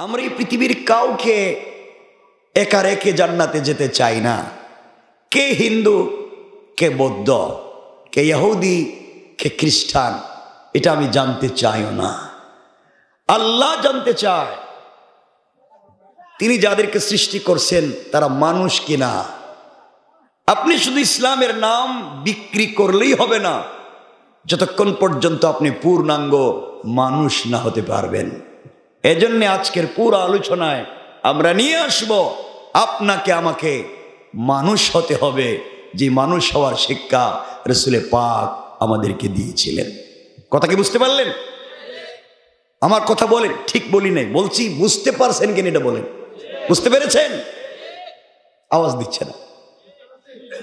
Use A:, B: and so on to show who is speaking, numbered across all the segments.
A: আমরা এই পৃথিবীর কাউকে একা রেখে জান্নাতে যেতে চাই না। কে হিন্দু, কে বৌদ্ধ, কে ইহুদি, কে খ্রিস্টান, এটা আমি জানতে চাইও না। আল্লাহ জানতে চায় তিনি যাদেরকে সৃষ্টি করছেন তারা মানুষ কিনা। আপনি শুধু ইসলামের নাম বিক্রি করলেই হবে না যতক্ষণ পর্যন্ত আপনি পূর্ণাঙ্গ মানুষ না হতে পারবেন। এজন্য আজকের পুরো আলোচনায় আমরা নিয়ে আসব আপনাকে আমাকে মানুষ হতে হবে, যে মানুষ হওয়ার শিক্ষা রাসূল পাক আমাদেরকে দিয়েছিলেন। কথা কি বুঝতে পারলেন? আমার কথা বলেন, ঠিক বলি নাই, বলছি বুঝতে পারছেন কিনা এটা বলেন। বুঝতে পেরেছেন? আওয়াজ দিচ্ছে না,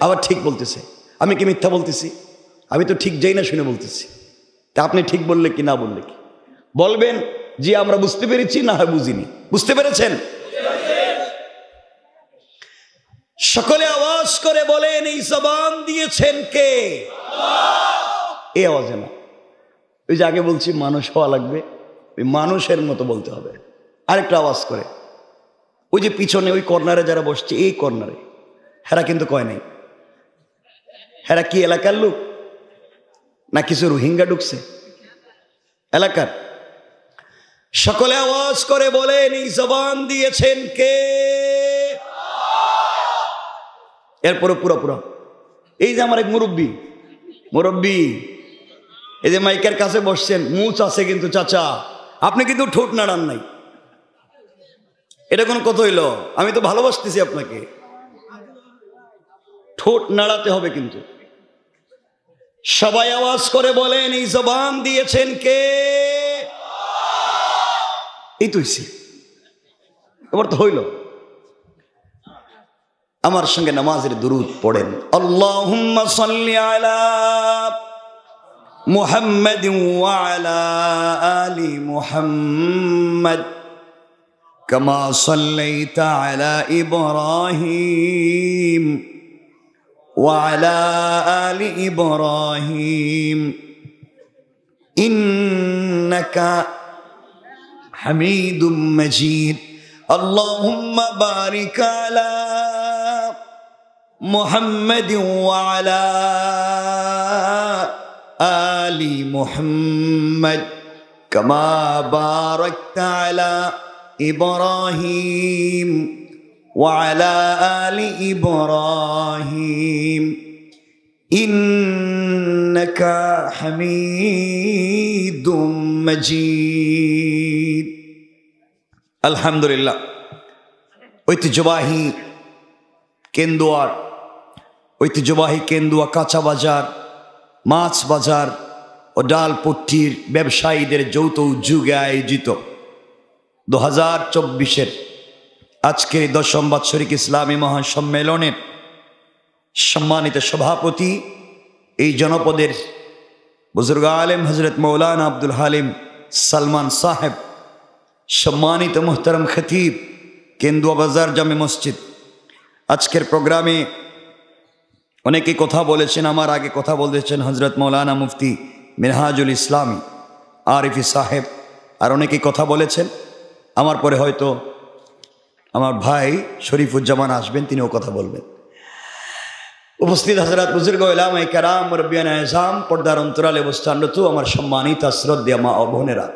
A: আবার ঠিক বলতেছে। আমি কি মিথ্যা বলতেছি? আমি তো ঠিক যাই না শুনে বলতেছি। তা আপনি ঠিক বললে কি না বললে কি বলবেন? যে আমরা বুঝতে পেরেছি না হয় বুঝিনি। বুঝতে পেরেছেন? সকলে আওয়াজ করে বলেন, এই জবান দিয়েছেন কে? এই আওয়াজে না, ওই যে আগে বলছি মানুষ হওয়া লাগবে, ওই মানুষের মতো বলতে হবে। আরেকটা আওয়াজ করে, ওই যে পিছনে ওই কর্নারে যারা বসছে, এই কর্নারে, হেরা কিন্তু কয় নাই। হেরা কি এলাকার লোক না কিছু রোহিঙ্গা ঢুকছে এলাকার? সকলে আওয়াজ করে বলেন, এই জবান দিয়েছেন কে? এরপরে পুরো এই যে আমার এক মুরব্বী এই যে মাইকের কাছে বসছেন, মুচ আছে কিন্তু চাচা, আপনি কিন্তু ঠোঁট নাড়ান নাই। এটা কোন কথা হইল? আমি তো ভালোবাসতেছি আপনাকে, ঠোঁট নাড়াতে হবে কিন্তু। সবাই আওয়াজ করে বলেন, এই জবান দিয়েছেন কে? এই তো হইছে, এবার তো হইল। আমার সঙ্গে নামাজের দুরূদ পড়েন। আল্লাহুম্মা সাল্লি আলা মুহাম্মাদ ওয়া আলা আলি মুহাম্মাদ কামা সাল্লাইতা আলা ইব্রাহিম ওয়া আলা আলি ইব্রাহিম ইন্নাকা হামিদুম মাজিদ। আল্লাহুম্মা বারিক আলা মুহাম্মাদ ওয়া আলা আলি মুহাম্মাদ কামা বারাকতা আলা ইব্রাহিম ওয়া আলা আলি ইব্রাহিম ইন্নাকা হামিদুম মাজিদ। আলহামদুলিল্লাহ। ঐতিহ্যবাহী কেন্দুয়া কাঁচা বাজার, মাছ বাজার ও ডালপট্টির ব্যবসায়ীদের যৌথ উদ্যোগে আয়োজিত 2024-এর আজকের 10ম বাৎসরিক ইসলামী মহাসম্মেলনের সম্মানিত সভাপতি, এই জনপদের বুজুর্গ আলেম হযরত মৌলানা আব্দুল হালিম সালমান সাহেব, সম্মানিত মুহতারাম খতিব কেন্দুয়া বাজার জামে মসজিদ। আজকের প্রোগ্রামে অনেকেই কথা বলেছেন, আমার আগে কথা বলেছেন হযরত মৌলানা মুফতি মিনহাজুল ইসলামী আরিফি সাহেব, আর অনেকেই কথা বলেছেন। আমার পরে হয়তো আমার ভাই শরীফুজ্জামান আসবেন, তিনিও কথা বলবেন। উপস্থিত হযরত বুজুর্গ উলামায়ে কেরাম, মুরব্বিয়ানে আযম, পর্দার অন্তরালে অবস্থানরত আমার সম্মানিত শ্রদ্ধেয় মা ও বোনেরা,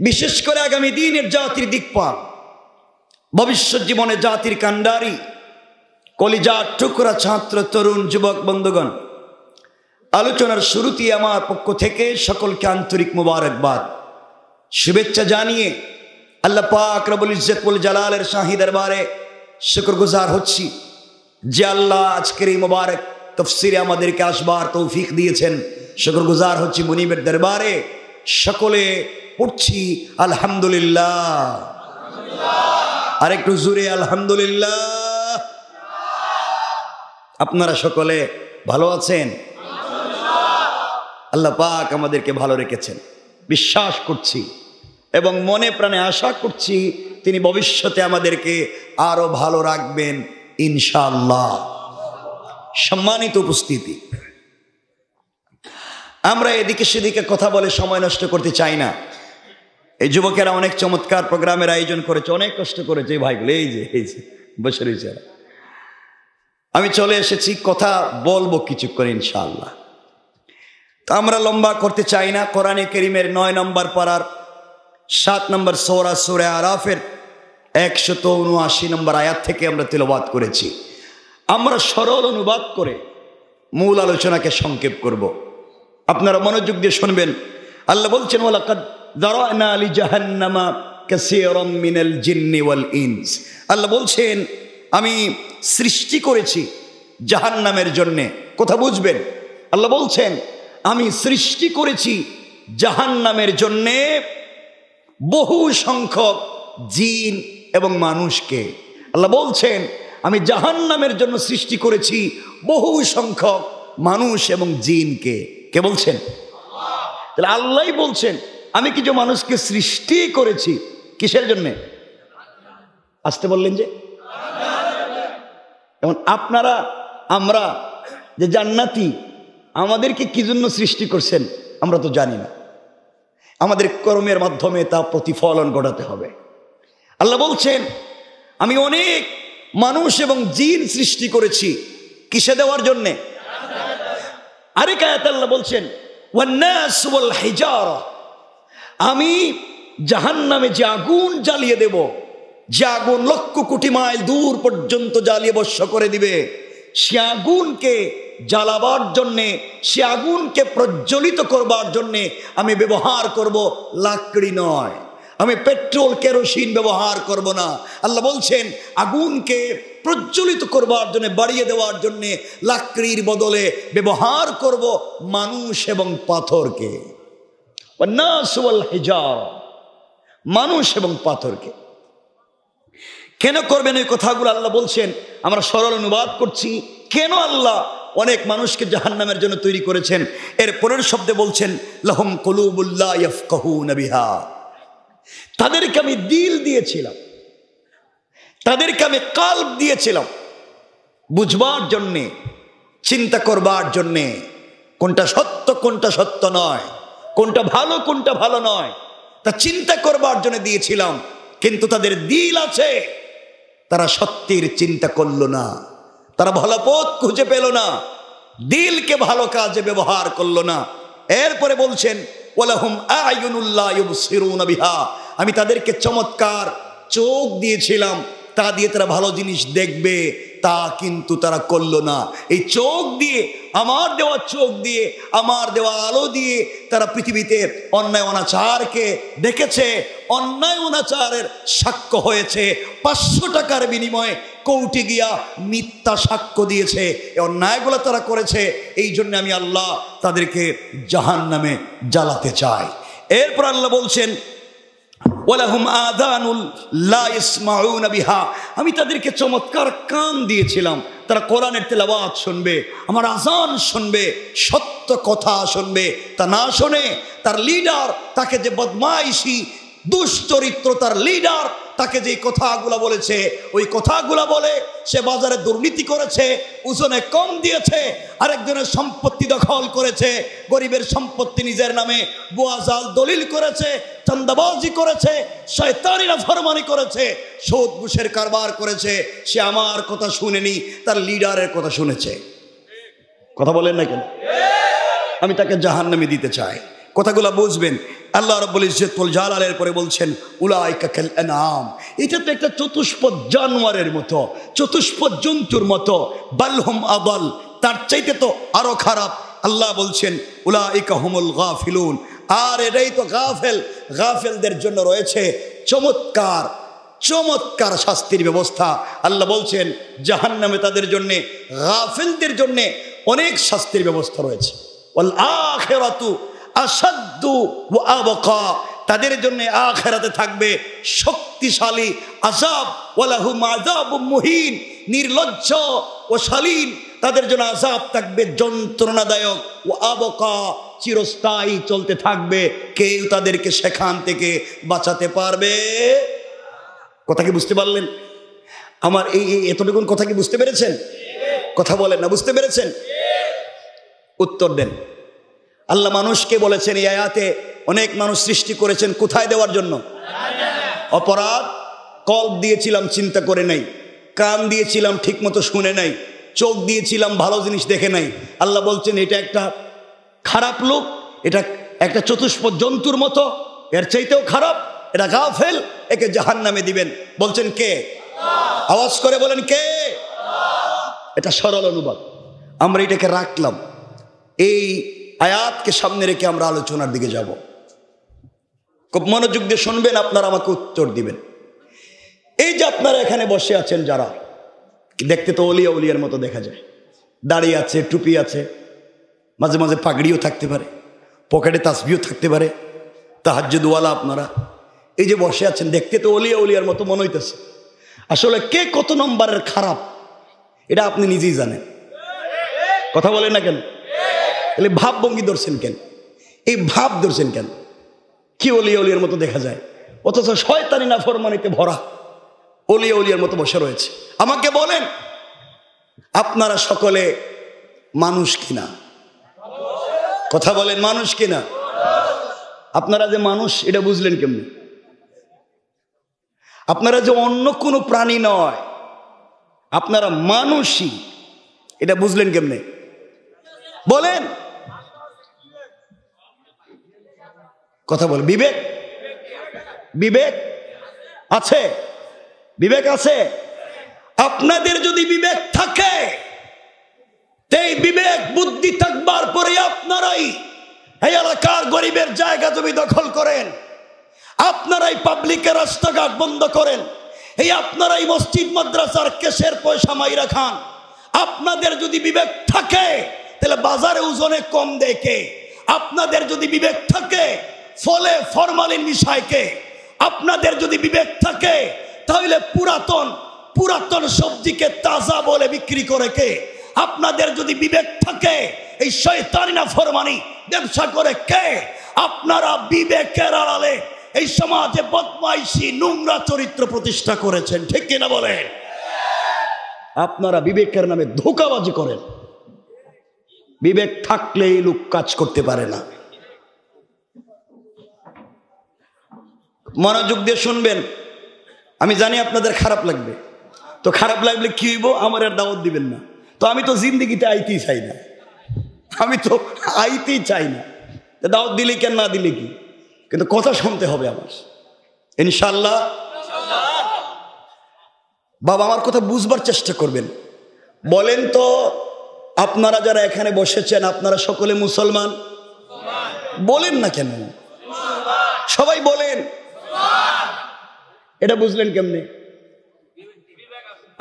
A: বিশেষ করে আগামী দিনের জাতির দিকপাল, ভবিষ্যৎ জীবনে জাতির কান্ডারি, কলিজার টুকরা ছাত্র তরুণ যুবক বন্ধুগণ, আলোচনার শুরুতে আমার পক্ষ থেকে সকলকে আন্তরিক মুবারকবাদ শুভেচ্ছা জানিয়ে আল্লাহ পাক রব্বুল ইজ্জত ওয়াল জালালের শাহী দরবারে শুকরগুজার হচ্ছি যে আল্লাহ আজকের এই মুবারক তাফসীরে আমাদেরকে আসবার তৌফিক দিয়েছেন। শুকরগুজার হচ্ছি মুনিবের দরবারে, সকলে পড়ছি আলহামদুলিল্লাহ। আর একটু জোরে আলহামদুলিল্লাহ। আপনারা সকলে ভালো আছেন? আল্লাহ পাক আমাদেরকে ভালো রেখেছেন, বিশ্বাস করছি এবং মনে প্রাণে আশা করছি তিনি ভবিষ্যতে আমাদেরকে আরো ভালো রাখবেন ইনশাআল্লাহ। সম্মানিত উপস্থিতি, আমরা এদিকে সেদিকে কথা বলে সময় নষ্ট করতে চাই না। এই যুবকেরা অনেক চমৎকার প্রোগ্রামের আয়োজন করেছে, অনেক কষ্ট করেছে এই ভাইগুলো, এই যে বসে রয়েছে। আমি চলে এসেছি, কথা বলবো কিছুক্ষণ ইনশাআল্লাহ। তো আমরা লম্বা করতে চাই না। কোরআনে কারীমের 9 নম্বর পারার 7 নম্বর সূরা সূরা আরাফের 179 নম্বর আয়াত থেকে আমরা তেলাওয়াত করেছি। আমরা সরল অনুবাদ করে মূল আলোচনাকে সংক্ষেপ করব, আপনারা মনোযোগ দিয়ে শুনবেন। আল্লাহ বলছেন, ওয়ালাকাদ যারানা লিজাহান্নামা কাসীরাম মিনাল জিন্নি ওয়াল ইনস। আল্লাহ বলছেন, আমি সৃষ্টি করেছি জাহান্নামের জন্যে। কথা বুঝবেন, আল্লাহ বলছেন আমি সৃষ্টি করেছি জাহান্নামের জন্যে বহু সংখ্যক জিন এবং মানুষকে। আল্লাহ বলছেন আমি জাহান্নামের জন্য সৃষ্টি করেছি বহু সংখ্যক মানুষ এবং জিনকে। কে বলছেন? তাহলে আল্লাহই বলছেন আমি কিছু মানুষকে সৃষ্টি করেছি কিসের জন্যে? আসতে বললেন যে যেমন আপনারা আমরা যে জান্নাতি, আমাদেরকে কি জন্য সৃষ্টি করছেন আমরা তো জানি না। আমাদের কর্মের মাধ্যমে তা প্রতিফলন ঘটাতে হবে। আল্লাহ বলছেন আমি অনেক মানুষ এবং জিন সৃষ্টি করেছি কিসে দেওয়ার জন্যে? আরেক আয়াতে আল্লাহ বলছেন ওয়ান্নাস ওয়াল হিজারা, আমি জাহান্নামে যে আগুন জ্বালিয়ে দেব, যে আগুন লক্ষ কোটি মাইল দূর পর্যন্ত জ্বালিয়ে বর্ষ করে দিবে, সে আগুনকে জ্বালাবার জন্যে, সে আগুনকে প্রজ্বলিত করবার জন্যে আমি ব্যবহার করব লাকড়ি নয়, আমি পেট্রোল কেরোসিন ব্যবহার করব না। আল্লাহ বলছেন আগুনকে প্রজ্বলিত করবার জন্য, বাড়িয়ে দেওয়ার জন্য লাকড়ির বদলে ব্যবহার করব মানুষ এবং পাথরকে। ওয়ান্নাস ওয়াল হিজারা, মানুষ এবং পাথরকে। কেন করবেন ওই কথাগুলো আল্লাহ বলছেন, আমরা সরল অনুবাদ করছি। কেন আল্লাহ অনেক মানুষকে জাহান্নামের জন্য তৈরি করেছেন? এর পরের শব্দে বলছেন লাহুম কুলুবুল লা ইয়াফকাহুনা বিহা, তাদেরকে আমি দিল দিয়েছিলাম, তাদেরকে আমি কালব দিয়েছিলাম বুঝবার জন্যে, চিন্তা করবার জন্যে, কোনটা সত্য কোনটা সত্য নয়, কোনটা ভালো কোনটা ভালো নয়, তা চিন্তা করবার জন্য দিয়েছিলাম। কিন্তু তাদের দিল আছে, তারা সত্যের চিন্তা করলো না, তারা ভালো পথ খুঁজে পেল না, দিলকে ভালো কাজে ব্যবহার করলো না। এরপরে বলছেন ওয়ালাহুম আ'য়ুনুল লা ইউবসিরুনা বিহা, আমি তাদেরকে চমৎকার চোখ দিয়েছিলাম, তা দিয়ে তারা ভালো জিনিস দেখবে, তা কিন্তু তারা করলো না। এই চোখ দিয়ে, আমার দেওয়া চোখ দিয়ে, আমার দেওয়া আলো দিয়ে তারা পৃথিবীতে অন্যায় অনাচারকে দেখেছে, অন্যায় অনাচারের সাক্ষ্য হয়েছে, 500 টাকার বিনিময়ে কোর্টে গিয়া মিথ্যা সাক্ষ্য দিয়েছে, এই অন্যায়গুলো তারা করেছে। এই জন্য আমি আল্লাহ তাদেরকে জাহান্নামে জ্বালাতে চাই। এরপর আল্লাহ বলছেন ওয়ালাহুম আযানুল লা ইসমাউনা বিহা, আমি তাদেরকে চমৎকার কান দিয়েছিলাম, তারা কোরআনের তেলাওয়াত শুনবে, আমার আযান শুনবে, সত্য কথা শুনবে। তা না শুনে তার লিডার তাকে যে বদমাইশি দুশ্চরিত্র, তার লিডার তাকে যে কথাগুলো বলেছে, ওই কথাগুলো বলে সে বাজারে দুর্নীতি করেছে, ওজনে কম দিয়েছে, আরেকজনের সম্পত্তি দখল করেছে, গরিবের সম্পত্তি নিজের নামে বুয়াজাল দলিল করেছে, চাঁদাবাজি করেছে, শয়তানি নাফরমানি করেছে, সুদ ঘুষের কারবার করেছে। সে আমার কথা শুনেনি, তার লিডারের কথা শুনেছে। কথা বলেন না কেন? আমি তাকে জাহান্নামে দিতে চাই। কথাগুলো বুঝবেন। আল্লাহ রাব্বুল ইজ্জতুল জালালের পরে বলছেন উলাইকা কাল আনআম, এটা তো একটা চতুষ্পদ জানোয়ারের মতো, চতুষ্পদ জন্তুর মতো, বালহুম আদাল, তার চাইতে তো আরো খারাপ। আল্লাহ বলছেন উলাইকা হুমুল গাফিলুন, আর এটাই তো গাফেল, গাফেলদের জন্য রয়েছে চমৎকার চমৎকার শাস্তির ব্যবস্থা। আল্লাহ বলছেন জাহান্নামে তাদের জন্য, গাফেলদের জন্য অনেক শাস্তির ব্যবস্থা রয়েছে। ওয়াল আখিরাতু আসাদ্দু ওয়া আবকা, তাদের জন্য আখিরাতে থাকবে শক্তিশালী আযাব। ওয়ালাহুম আযাবুম মুহিন, নির্লজ্জ ও শালীন তাদের জন্য আযাব থাকবে যন্ত্রণাদায়ক। ওয়া আবকা, চিরস্থায়ী চলতে থাকবে, কেউ তাদেরকে সেখান থেকে বাঁচাতে পারবে। কথা কি বুঝতে পারলেন? আমার এই এতটুকুন কথা কি বুঝতে পেরেছেন? কথা বলেন না, বুঝতে পেরেছেন? উত্তর দেন। আল্লাহ মানুষকে বলেছেন এই আয়াতে অনেক মানুষ সৃষ্টি করেছেন কোথায় দেওয়ার জন্য? অপরাধ। কল্প দিয়েছিলাম চিন্তা করে নাই, কান দিয়েছিলাম ঠিক মতো শুনে নাই, চোখ দিয়েছিলাম ভালো জিনিস দেখে নাই। আল্লাহ বলছেন এটা একটা খারাপ লোক, এটা একটা চতুষ্পদ জন্তুর মতো, এর চাইতেও খারাপ, এটা গাফেল, একে জাহান্নামে দিবেন। বলছেন কে? আওয়াজ করে বলেন কে? এটা সরল অনুবাদ, আমরা এটাকে রাখলাম। এই আয়াতকে সামনে রেখে আমরা আলোচনার দিকে যাব। খুব মনোযোগ দিয়ে শুনবেন, আপনারা আমাকে উত্তর দিবেন। এই যে আপনারা এখানে বসে আছেন, যারা দেখতে তো অলিয়া উলিয়ার মতো দেখা যায়, দাড়ি আছে, টুপি আছে, মাঝে মাঝে পাগড়িও থাকতে পারে, পকেটে তাসবিও থাকতে পারে, তাহাজ্জুদওয়ালা আপনারা এই যে বসে আছেন, দেখতে তো অলিয়া উলিয়ার মতো মনে হইতেছে। আসলে কে কত নম্বরের খারাপ এটা আপনি নিজেই জানেন। কথা বলেন না কেন? তাহলে ভাব ভঙ্গি ধরছেন কেন? এই ভাব ধরছেন কেন? কি অলিয়া উলিয়ার মতো দেখা যায়, অথচ শয়তানি নাফরমানিতে ভরা অলিয়া উলিয়ার মতো বসে রয়েছে। আমাকে বলেন, আপনারা সকলে মানুষ কিনা? কথা বলেন, মানুষ কিনা? আপনারা যে মানুষ এটা বুঝলেন কেমনি? আপনারা যে অন্য কোনো প্রাণী নয়, আপনারা মানুষই, এটা বুঝলেন কেমনে? বলেন, কথা বল। বিবেক, বিবেক আছে, বিবেক আছে। আপনাদের যদি বিবেক থাকে, এই বিবেক বুদ্ধি থাকবার পরে আপনারাই এই এলাকার গরিবের জায়গা জমি দখল করেন, আপনারাই পাবলিকের রাস্তাঘাট বন্ধ করেন, এই আপনারাই মসজিদ মাদ্রাসার কেশের পয়সা মাইরা খান। আপনাদের যদি বিবেক থাকে তাহলে বাজারে ওজনে কম দেখে, আপনাদের যদি বিবেক থাকে ফলে ফরমালিন মিশাইকে, আপনাদের যদি বিবেক থাকে তাহলে পুরাতন সবজিকে তাজা বলে বিক্রি করে কে, আপনাদের যদি বিবেক থাকে এই শয়তানি নাফরমানি ব্যবসা করে কে, আপনারা বিবেকের আড়ালে এই সমাজে বদমাইশি নোংরা চরিত্র প্রতিষ্ঠা করেছেন, ঠিক কিনা বলেন? আপনারা বিবেকের নামে ধোঁকাবাজি করেন। বিবেক থাকলে এই লোক কাজ করতে পারে না। মনোযোগ দিয়ে শুনবেন, আমি জানি আপনাদের খারাপ লাগবে, তো খারাপ লাগলে কি হইব? আমার আর দাওয়াত দিবেন না, তো আমি তো জিন্দিগিতে আইতেই চাই না, আমি তো আইতেই চাই না, দাওয়াত দিলে কেন, না দিলে কি, কিন্তু কথা শুনতে হবে আমার, ইনশাল্লাহ। বাবা আমার কথা বুঝবার চেষ্টা করবেন। বলেন তো, আপনারা যারা এখানে বসেছেন আপনারা সকলে মুসলমান? বলেন না কেন? সবাই বলেন। এটা বুঝলেন কেমনে?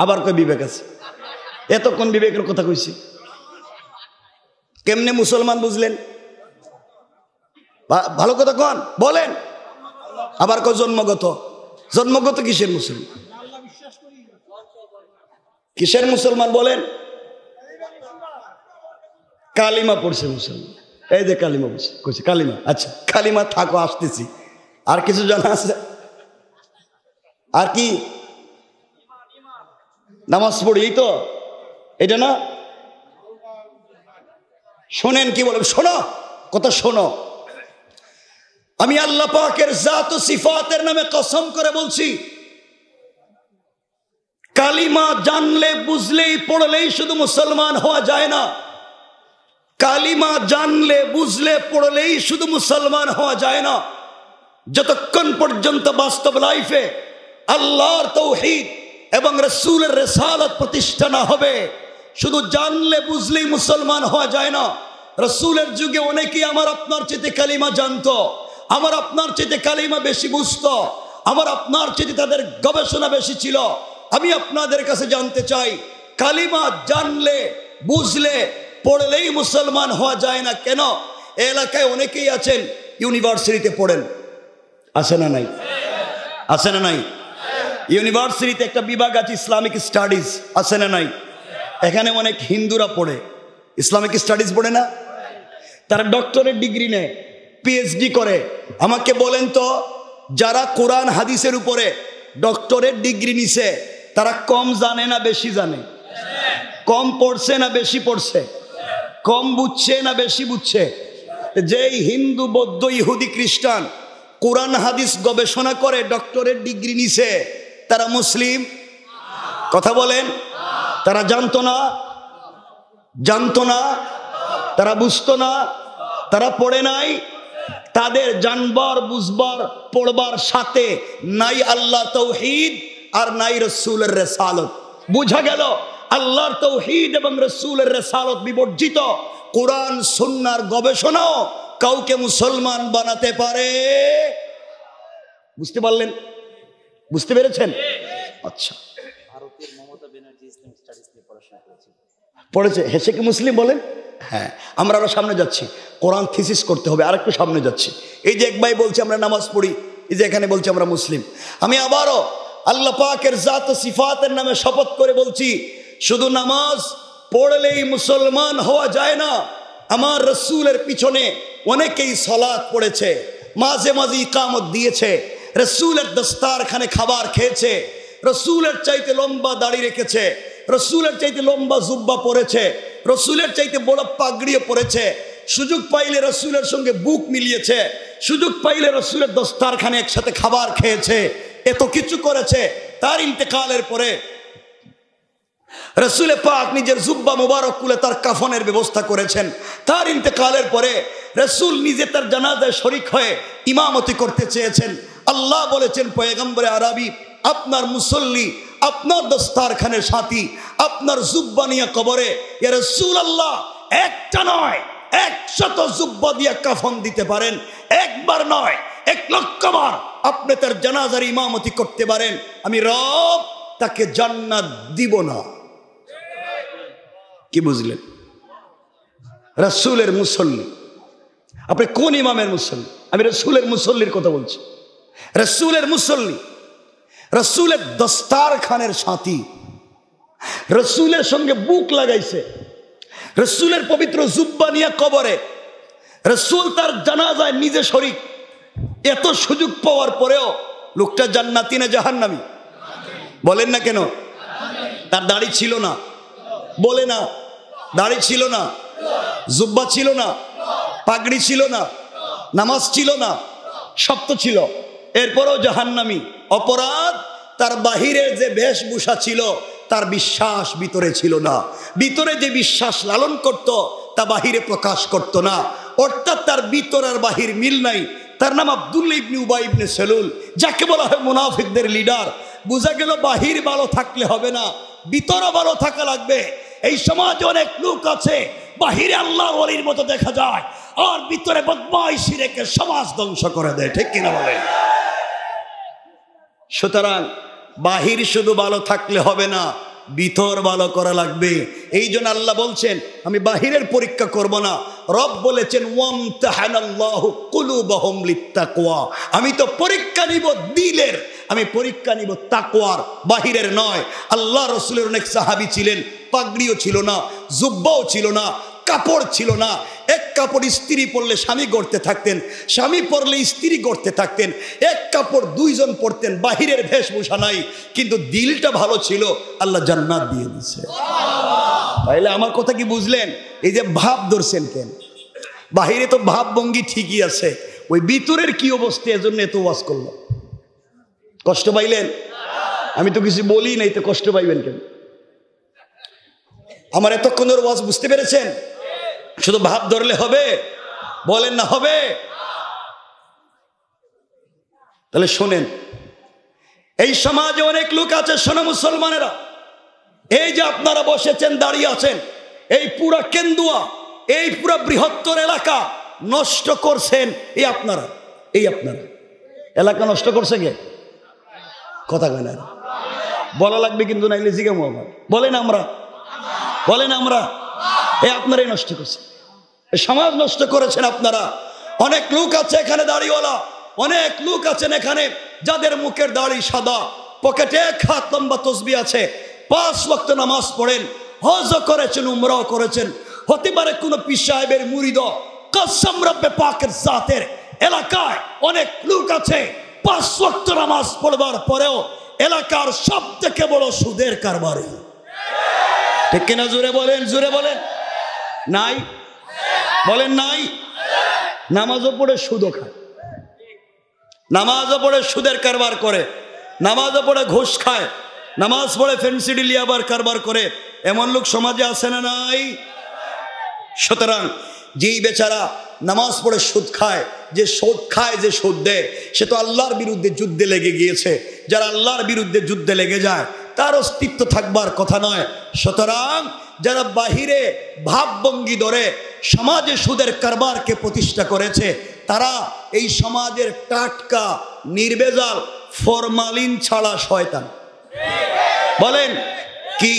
A: আবার কই বিবেক আছে? এতক্ষণ বিবেকের কথা কইছি, কেমনে মুসলমান বুঝলেন? ভালো কথা কন, বলেন। আবার কই জন্মগত? জন্মগত কিসের মুসলমান? কিসের মুসলমান বলেন? কালিমা পড়ছে মুসলমান। এই যে কালিমা পড়ছে, কইছে কালিমা। আচ্ছা কালিমা থাকো, আসতেছি। আর কিছু জানা আছে? আর কি? নামাজ পড়ি, এই তো, এটা না? শোনেন কি বলেন, শোনো কথা শোনো। আমি আল্লাহ পাকের জাত ও সিফাতের নামে কসম করে বলছি, কালিমা জানলে বুঝলেই পড়লেই শুধু মুসলমান হওয়া যায় না। কালিমা জানলে বুঝলে পড়লেই শুধু মুসলমান হওয়া যায় না। যতক্ষণ পর্যন্ত বাস্তব লাইফে আল্লাহর তাওহীদ এবং রাসূলের রিসালাত প্রতিষ্ঠা না হবে, শুধু জানলে বুঝলেই মুসলমান হওয়া যায় না। রাসূলের যুগে অনেকেই আমার আপনার চেয়ে কালিমা জানতো, আমার আপনার চেয়ে কালিমা বেশি বুঝতো, আমার আপনার চেয়ে তাদের গবেষণা বেশি ছিল। আমি আপনাদের কাছে জানতে চাই, কালিমা জানলে বুঝলে পড়লেই মুসলমান হওয়া যায় না কেন? এলাকায় অনেকেই আছেন ইউনিভার্সিটিতে পড়েন, আছে না নাই? আছে না নাই? ইউনিভার্সিটিতে একটা বিভাগ আছে ইসলামিক স্টাডিজ, আছে না নাই? এখানে অনেক হিন্দুরা পড়ে, ইসলামিক স্টাডিজ পড়ে না? তারা ডক্টরেট ডিগ্রি নেয়, পিএইচডি করে। আমাকে বলেন তো, যারা কোরআন হাদিসের উপরে ডক্টরেট ডিগ্রি নিছে তারা কম জানে না বেশি জানে? কম পড়ছে না বেশি পড়ছে? কম বুঝছে না বেশি বুঝছে? যেই হিন্দু বৌদ্ধ ইহুদি খ্রিস্টান কোরআন হাদিস গবেষণা করে ডক্টরেট ডিগ্রি নিছে তারা মুসলিম? কথা বলেন। তারা জানতো না? তারা বুঝতো না? তারা পড়ে নাই? তাদের জানবার বুঝবার পড়বার সাথে নাই আল্লাহ তাওহীদ আর নাই রাসূলের রিসালাত। বুঝা গেল আল্লাহর তাওহীদ এবং রাসূলের রিসালাত বিবর্জিত কোরআন সুন্নাহর গবেষণাও কাউকে মুসলমান বানাতে পারে। বুঝতে পারলেন? বুঝতে পেরেছেন? আচ্ছা,
B: ভারতের মমতা ব্যানার্জি ইসলামিক স্টাডিজ নিয়ে পড়াশোনা
A: পড়েছে, হেসে কি মুসলিম বলেন? হ্যাঁ, আমরা আরো সামনে যাচ্ছি, কোরআন থিসিস করতে হবে, আরেকটু সামনে যাচ্ছি। এই যে এক ভাই বলছে আমরা নামাজ পড়ি, এই যে এখানে বলছে আমরা মুসলিম। আমি আবারও আল্লাহ পাকের জাত ও সিফাতের নামে শপথ করে বলছি, শুধু নামাজ পড়লেই মুসলমান হওয়া যায় না। আমার রসুলের পিছনে অনেকেই সালাত পড়েছে, মাঝে মাঝে ইকামত দিয়েছে, রসুলের দস্তারখানে খাবার খেয়েছে, রসুলের চাইতে লম্বা দাড়ি রেখেছে, রসুলের চাইতে লম্বা জুব্বা পরেছে, রসুলের চাইতে বড় পাগড়িও পরেছে, সুযোগ পাইলে রসুলের সঙ্গে বুক মিলিয়েছে, সুযোগ পাইলে রসুলের দস্তারখানে একসাথে খাবার খেয়েছে, এত কিছু করেছে। তার ইন্তেকালের পরে রসুল পাক নিজের জুব্বা মুবারক খুলে তার কাফনের ব্যবস্থা করেছেন। তার ইন্তেকালের পরে রসুল নিজে তার জানাজায় শরীক হয়ে ইমামতি করতে চেয়েছেন। আল্লাহ বলেছেন পয়গম্বরে আরবি, আপনার মুসল্লি আপনার দস্তারখানের সাথী, আপনার জুব্বা নিয়ে কবরে ইয়া রাসূলুল্লাহ একটা নয় 100 জুব্বা দিয়ে কাফন দিতে পারেন, একবার নয় 1,00,000 বার আপনি তার জানাজার ইমামতি করতে পারেন, আমি রব তাকে জান্নাত দিব না। কি বুঝলেন? রাসূলের মুসল্লি। আপনি কোন ইমামের মুসল্লি? আমি রাসূলের মুসল্লির কথা বলছি। রাসূলের মুসল্লি, রসুলের দস্তারখানের সাথী, রসুলের সঙ্গে বুক লাগাইছে, রসুলের পবিত্র জুব্বা নিয়ে কবরে, রসুল তার জানাজায় নিজে শরীক। এত সুযোগ পাওয়ার পরেও লোকটা জান্নাতি না জাহান্নামী? বলেন না কেন? তার দাড়ি ছিল না, বলে না, দাড়ি ছিল না, জুব্বা ছিল না, পাগড়ি ছিল না, নামাজ ছিল না, সব তো ছিল, এরপরও জাহান্নামী। অপরাধ তার বাহিরের যে বেশভূষা ছিল তার বিশ্বাস ভিতরে ছিল না, ভিতরে যে বিশ্বাস লালন করত তা বাহিরে প্রকাশ করত না, অর্থাৎ তার ভিতর আর বাহির মিল নাই। তার নাম আব্দুল্লাহ ইবনে উবাই ইবনে সেলুল, যাকে বলা হয় মুনাফিকদের লিডার। বোঝা গেল বাহির ভালো থাকলে হবে না, ভিতরও ভালো থাকা লাগবে। এই সমাজে অনেক লোক আছে বাহিরে আল্লাহর ওলির মতো দেখা যায় আর ভিতরে বদমাইশি রেখে সমাজ ধ্বংস করে দেয়, ঠিক কিনা বলেন? সুতরাং বাহির শুধু ভালো থাকলে হবে না, ভিতর ভালো করা লাগবে। এই জন্য আল্লাহ বলছেন আমি বাহিরের পরীক্ষা করব না। রব বলেছেন ওয়ামতাহানাল্লাহু কুলুবাহুম লিত্তাকওয়া, আমি তো পরীক্ষা নিব দিলের, আমি পরীক্ষা নিব তাকওয়ার, বাহিরের নয়। আল্লাহ রসুলের অনেক সাহাবী ছিলেন, পাগড়িও ছিল না, জুব্বাও ছিল না, কাপড় ছিল না। এক কাপড় স্ত্রী পরলে স্বামী গড়তে থাকতেন, স্বামী পরলে স্ত্রী গড়তে থাকতেন, এক কাপড় দুইজন পরতেন, বাহিরের বেশভূষা নাই, কিন্তু দিলটা ভালো ছিল, আল্লাহ জান্নাত দিয়ে দিচ্ছে। তাইলে আমার কথা কি বুঝলেন? এই যে ভাব ধরছেন কেন? বাহিরে তো ভাব ভঙ্গি ঠিকই আছে, ওই ভিতরের কি অবস্থা, এজন্য এত ওয়াজ করলাম। কষ্ট পাইলেন? আমি তো কিছু বলি নাই, তো কষ্ট পাইবেন কেন? আমার এতক্ষণের ওয়াজ বুঝতে পেরেছেন? শুধু ভাব ধরলে হবে? বলেন না হবে? তাহলে শোনেন, এই সমাজে অনেক লোক আছে, শোনো মুসলমানেরা, এই যে আপনারা বসেছেন, দাঁড়িয়ে আছেন, এই পুরা কেন্দুয়া, এই পুরা বৃহত্তর এলাকা নষ্ট করছেন এই আপনারা। এই আপনারা এলাকা নষ্ট করছে কে? কথা কয় না, বলা লাগবে কিন্তু, নাইলে জিজ্ঞামু আবার। বলেন আমরা, বলেন আমরা, এই আপনারাই নষ্ট করছেন, সমাজ নষ্ট করেছেন আপনারা। অনেক লোক আছে এখানে দাড়িওয়ালা, অনেক লোক আছেন এখানে যাদের মুখের দাড়ি সাদা, পকেটে 1 হাত লম্বা তসবিহ আছে, 5 ওয়াক্ত নামাজ পড়েন, হজ করেছেন, উমরাও করেছেন, হতে পারে কোন পীর সাহেবের মুরিদ। কসম রব্বে পাকের জাতের, এলাকায় অনেক লোক আছে 5 ওয়াক্ত নামাজ পড়বার পরেও এলাকার সব থেকে বড় সুদের কারবারি। ঠিক কিনা? জোরে বলেন, জোরে বলেন। নাই? বলেন নাই? নামাজও পড়ে সুদও খায়, নামাজও পড়ে সুদের কারবার করে, নামাজও পড়ে ঘুষ খায়, নামাজ পড়ে ফেন্সি ডিলিয়াবার কারবার করে। এমন লোক সমাজে আছে না নাই? সুতরাং যেই বেচারা নামাজ পড়ে সুদ খায়, যে সুদ খায়, যে সুদ দেয়, সে তো আল্লাহর বিরুদ্ধে যুদ্ধে লেগে গিয়েছে। যারা আল্লাহর বিরুদ্ধে যুদ্ধে লেগে যায় তার অস্তিত্ব থাকবার কথা নয়। সুতরাং যারা বাহিরে ভাবভঙ্গি ধরে সমাজে সুদের কারবারকে প্রতিষ্ঠা করেছে, তারা এই সমাজের টাটকা নির্ভেজাল ফরমালিন ছাড়া শয়তান। বলেন কি?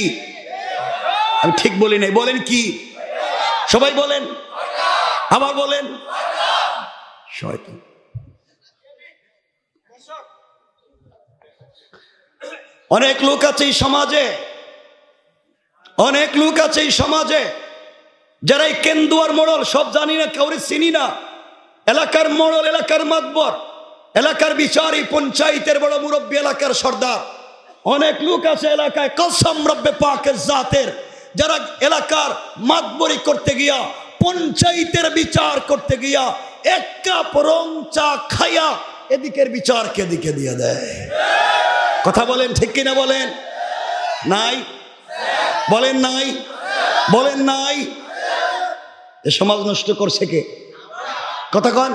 A: আমি ঠিক বলি নাই, বলেন কি? সবাই বলেন, আবার বলেন, শয়তান। অনেক লোক আছে এই সমাজে, অনেক লোক আছে এই সমাজে যারা এই কেন্দুয়ার মোড়ল, সব জানি না, কাউরে চিনি না, এলাকার মোড়ল, এলাকার মাতবর, এলাকার বিচারী, পঞ্চায়েতের বড় মুরব্বী, এলাকার সর্দার। অনেক লোক আছে এলাকায় কসম রব্বে পাকের জাতের, যারা এলাকার মাতবরি করতে গিয়া, পঞ্চায়েতের বিচার করতে গিয়া এক কাপ রং চা খাইয়া এদিকের বিচারকে এদিকে দিয়ে দেয়। কথা বলেন ঠিক কিনা? বলেন নাই? বলেন নাই? বলেন নাই? এ সমাজ নষ্ট করছে কে? কথা কন,